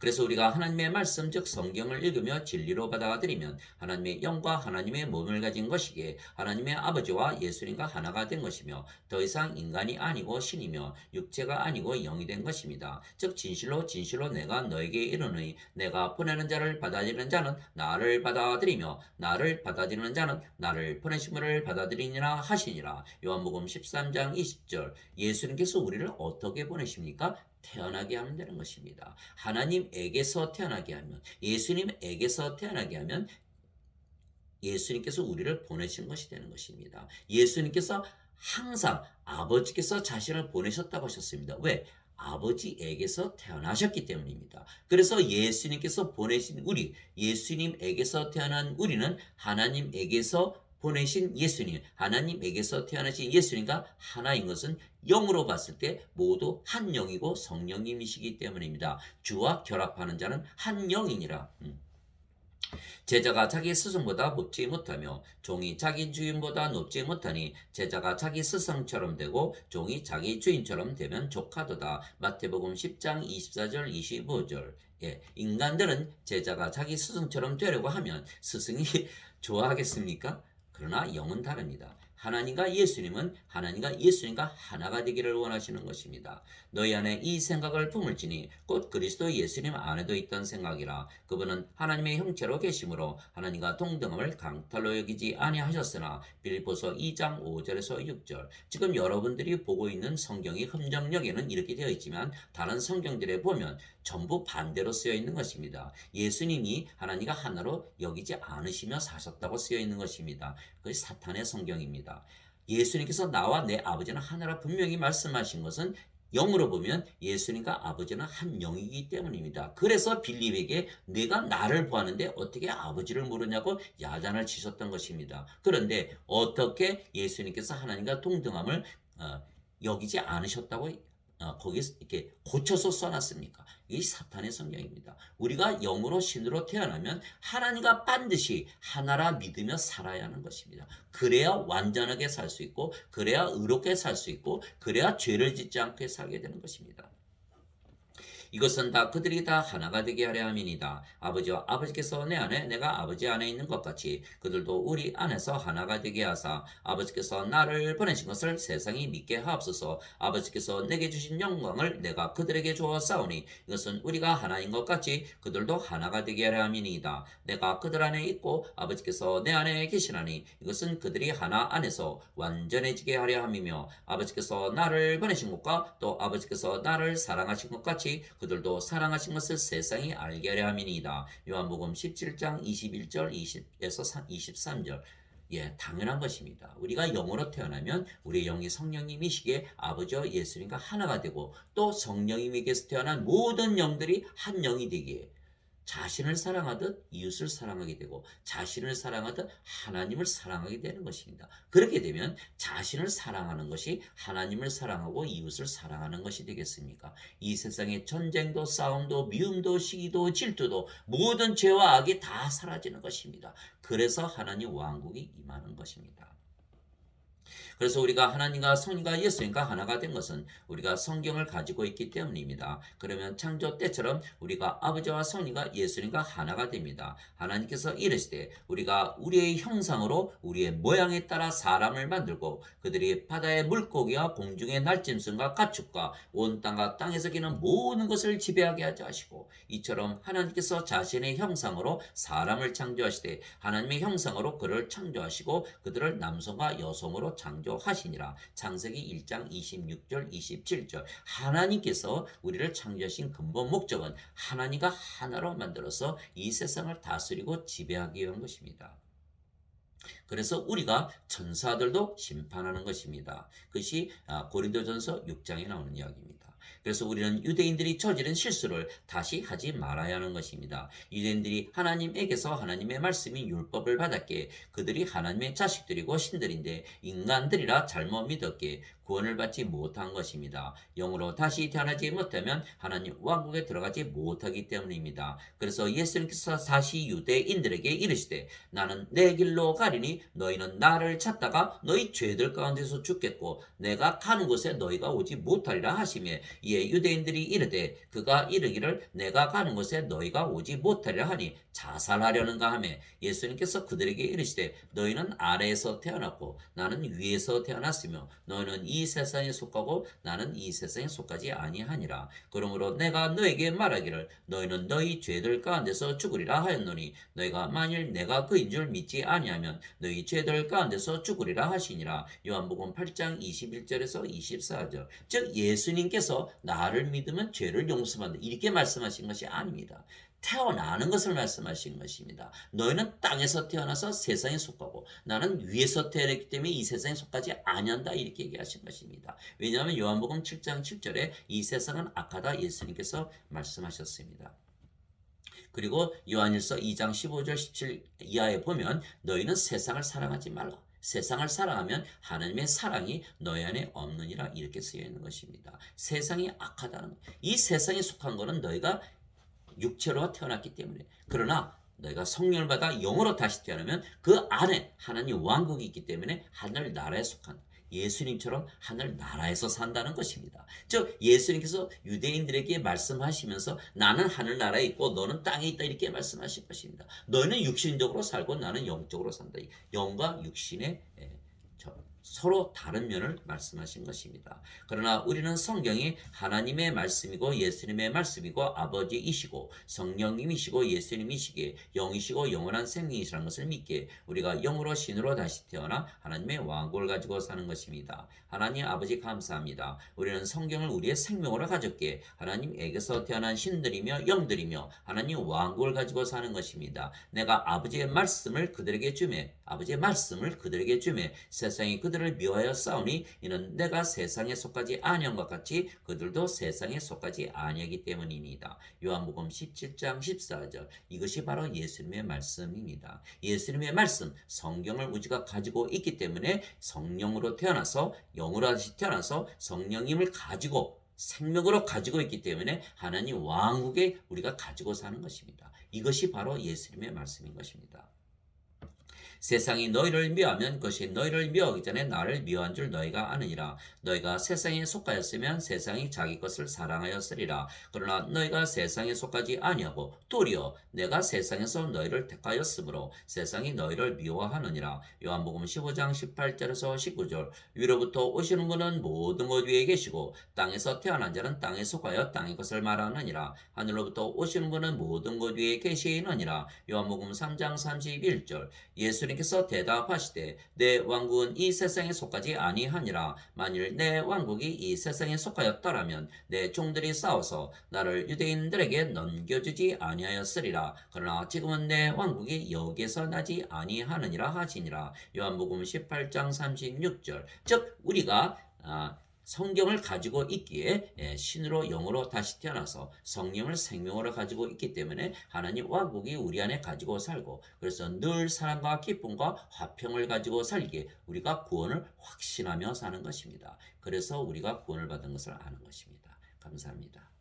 그래서 우리가 하나님의 말씀 즉 성경을 읽으며 진리로 받아들이면 하나님의 영과 하나님의 몸을 가진 것이기에 하나님의 아버지와 예수님과 하나가 된 것이며 더 이상 인간이 아니고 신이며 육체가 아니고 영이 된 것입니다. 즉 진실로 진실로 내가 너에게 이르노니 내가 보내는 자를 받아들이는 자는 나를 받아들이며 나를 받아들이는 자는 나를 보내심을 받아들이니라 하시니라. 요한복음 13장 20절. 예수님께서 우리를 어떻게 보내십니까? 태어나게 하면 되는 것입니다. 하나님에게서 태어나게 하면, 예수님에게서 태어나게 하면 예수님께서 우리를 보내신 것이 되는 것입니다. 예수님께서 항상 아버지께서 자신을 보내셨다고 하셨습니다. 왜? 아버지에게서 태어나셨기 때문입니다. 그래서 예수님께서 보내신 우리, 예수님에게서 태어난 우리는 하나님에게서 보내신 예수님, 하나님에게서 태어나신 예수님과 하나인 것은 영으로 봤을 때 모두 한 영이고 성령님이시기 때문입니다. 주와 결합하는 자는 한 영이니라. 제자가 자기 스승보다 높지 못하며 종이 자기 주인보다 높지 못하니 제자가 자기 스승처럼 되고 종이 자기 주인처럼 되면 족하도다. 마태복음 10장 24절 25절. 예, 인간들은 제자가 자기 스승처럼 되려고 하면 스승이 좋아하겠습니까? 그러나 영은 다릅니다. 하나님과 예수님은 하나님과 예수님과 하나가 되기를 원하시는 것입니다. 너희 안에 이 생각을 품을지니 곧 그리스도 예수님 안에도 있던 생각이라. 그분은 하나님의 형체로 계심으로 하나님과 동등함을 강탈로 여기지 아니하셨으나. 빌립보서 2장 5절에서 6절. 지금 여러분들이 보고 있는 성경이 흠정역에는 이렇게 되어 있지만 다른 성경들에 보면 전부 반대로 쓰여 있는 것입니다. 예수님이 하나님과 하나로 여기지 않으시며 사셨다고 쓰여 있는 것입니다. 그것이 사탄의 성경입니다. 예수님께서 나와 내 아버지는 하나라 분명히 말씀하신 것은 영으로 보면 예수님과 아버지는 한 영이기 때문입니다. 그래서 빌립에게 내가 나를 보았는데 어떻게 아버지를 모르냐고 야단을 치셨던 것입니다. 그런데 어떻게 예수님께서 하나님과 동등함을 여기지 않으셨다고 거기에 이렇게 고쳐서 써놨습니까? 이 사탄의 성경입니다. 우리가 영으로 신으로 태어나면 하나님과 반드시 하나라 믿으며 살아야 하는 것입니다. 그래야 완전하게 살 수 있고 그래야 의롭게 살 수 있고 그래야 죄를 짓지 않게 살게 되는 것입니다. 이것은 다 그들이 다 하나가 되게 하려 함이니이다. 아버지와 아버지께서 내 안에 내가 아버지 안에 있는 것 같이 그들도 우리 안에서 하나가 되게 하사 아버지께서 나를 보내신 것을 세상이 믿게 하옵소서. 아버지께서 내게 주신 영광을 내가 그들에게 주었사오니 이것은 우리가 하나인 것 같이 그들도 하나가 되게 하려 함이니이다. 내가 그들 안에 있고 아버지께서 내 안에 계시나니 이것은 그들이 하나 안에서 완전해지게 하려 함이며 아버지께서 나를 보내신 것과 또 아버지께서 나를 사랑하신 것 같이 그들도 사랑하신 것을 세상이 알게 하려 함이니이다. 요한복음 17장 21절 20에서 23절. 예, 당연한 것입니다. 우리가 영으로 태어나면 우리의 영이 성령님이시기에 아버지와 예수님과 하나가 되고 또 성령님에게서 태어난 모든 영들이 한 영이 되기에 자신을 사랑하듯 이웃을 사랑하게 되고 자신을 사랑하듯 하나님을 사랑하게 되는 것입니다. 그렇게 되면 자신을 사랑하는 것이 하나님을 사랑하고 이웃을 사랑하는 것이 되겠습니까? 이 세상의 전쟁도 싸움도 미움도 시기도 질투도 모든 죄와 악이 다 사라지는 것입니다. 그래서 하나님 왕국이 임하는 것입니다. 그래서 우리가 하나님과 성령과 예수님과 하나가 된 것은 우리가 성경을 가지고 있기 때문입니다. 그러면 창조 때처럼 우리가 아버지와 성령과 예수님과 하나가 됩니다. 하나님께서 이르시되 우리가 우리의 형상으로 우리의 모양에 따라 사람을 만들고 그들이 바다의 물고기와 공중의 날짐승과 가축과 온 땅과 땅에서 기는 모든 것을 지배하게 하자 하시고 이처럼 하나님께서 자신의 형상으로 사람을 창조하시되 하나님의 형상으로 그를 창조하시고 그들을 남성과 여성으로 창조하시니라. 창세기 1장 26절 27절. 하나님께서 우리를 창조하신 근본 목적은 하나님과 하나로 만들어서 이 세상을 다스리고 지배하기 위한 것입니다. 그래서 우리가 천사들도 심판하는 것입니다. 그것이 고린도전서 6장에 나오는 이야기입니다. 그래서 우리는 유대인들이 저지른 실수를 다시 하지 말아야 하는 것입니다. 유대인들이 하나님에게서 하나님의 말씀인 율법을 받았기에 그들이 하나님의 자식들이고 신들인데 인간들이라 잘못 믿었기에 구원을 받지 못한 것입니다. 영으로 다시 태어나지 못하면 하나님 왕국에 들어가지 못하기 때문입니다. 그래서 예수님께서 다시 유대인들에게 이르시되 나는 내 길로 가리니 너희는 나를 찾다가 너희 죄들 가운데서 죽겠고 내가 가는 곳에 너희가 오지 못하리라 하시며 이에 유대인들이 이르되 그가 이르기를 내가 가는 곳에 너희가 오지 못하리라 하니 자살하려는가 하며 예수님께서 그들에게 이르시되 너희는 아래에서 태어났고 나는 위에서 태어났으며 너희는 이 세상에 속하고 나는 이 세상에 속하지 아니하니라. 그러므로 내가 너에게 말하기를 너희는 너희 죄들 가운데서 죽으리라 하였노니 너희가 만일 내가 그인 줄 믿지 아니하면 너희 죄들 가운데서 죽으리라 하시니라. 요한복음 8장 21절에서 24절. 즉 예수님께서 나를 믿으면 죄를 용서받는다 이렇게 말씀하신 것이 아닙니다. 태어나는 것을 말씀하신 것입니다. 너희는 땅에서 태어나서 세상에 속하고 나는 위에서 태어났기 때문에 이 세상에 속하지 아니한다 이렇게 얘기하신 것입니다. 왜냐하면 요한복음 7장 7절에 이 세상은 악하다 예수님께서 말씀하셨습니다. 그리고 요한일서 2장 15절 17 이하에 보면 너희는 세상을 사랑하지 말라. 세상을 사랑하면 하나님의 사랑이 너희 안에 없느니라 이렇게 쓰여 있는 것입니다. 세상이 악하다는 것. 이 세상에 속한 것은 너희가 육체로 태어났기 때문에 그러나 너희가 성령을 받아 영으로 다시 태어나면 그 안에 하나님 왕국이 있기 때문에 하늘 나라에 속한 예수님처럼 하늘 나라에서 산다는 것입니다. 즉 예수님께서 유대인들에게 말씀하시면서 나는 하늘 나라에 있고 너는 땅에 있다 이렇게 말씀하실 것입니다. 너희는 육신적으로 살고 나는 영적으로 산다. 영과 육신의 서로 다른 면을 말씀하신 것입니다. 그러나 우리는 성경이 하나님의 말씀이고 예수님의 말씀이고 아버지이시고 성령님이시고 예수님이시기에 영이시고 영원한 생명이시라는 것을 믿기에 우리가 영으로 신으로 다시 태어나 하나님의 왕국을 가지고 사는 것입니다. 하나님 아버지 감사합니다. 우리는 성경을 우리의 생명으로 가졌기에 하나님에게서 태어난 신들이며 영들이며 하나님 왕국을 가지고 사는 것입니다. 내가 아버지의 말씀을 그들에게 주매 아버지의 말씀을 그들에게 주매 세상이 그들을 미워하여 싸우니 이는 내가 세상에 속하지 아니한 것 같이 그들도 세상에 속하지 아니하기 때문입니다. 요한복음 17장 14절 이것이 바로 예수님의 말씀입니다. 예수님의 말씀 성경을 우리가 가지고 있기 때문에 성령으로 태어나서 영으로 다시 태어나서 성령님을 가지고 생명으로 가지고 있기 때문에 하나님 왕국에 우리가 가지고 사는 것입니다. 이것이 바로 예수님의 말씀인 것입니다. 세상이 너희를 미워하면 그것이 너희를 미워하기 전에 나를 미워한 줄 너희가 아느니라. 너희가 세상에 속하였으면 세상이 자기 것을 사랑하였으리라. 그러나 너희가 세상에 속하지 아니하고 도리어 내가 세상에서 너희를 택하였으므로 세상이 너희를 미워하느니라. 요한복음 15장 18절에서 19절 위로부터 오시는 분은 모든 것 위에 계시고 땅에서 태어난 자는 땅에 속하여 땅의 것을 말하느니라. 하늘로부터 오시는 분은 모든 것 위에 계시느니라. 요한복음 3장 31절 예수님께서 대답하시되 내 왕국은 이 세상에 속하지 아니하니라. 만일 내 왕국이 이 세상에 속하였더라면 내 종들이 싸워서 나를 유대인들에게 넘겨주지 아니하였으리라. 그러나 지금은 내 왕국이 여기에서 나지 아니하느니라 하시니라. 요한복음 18장 36절 즉 우리가 성경을 가지고 있기에 신으로 영으로 다시 태어나서 성령을 생명으로 가지고 있기 때문에 하나님 왕국이 우리 안에 가지고 살고, 그래서 늘 사랑과 기쁨과 화평을 가지고 살기에 우리가 구원을 확신하며 사는 것입니다. 그래서 우리가 구원을 받은 것을 아는 것입니다. 감사합니다.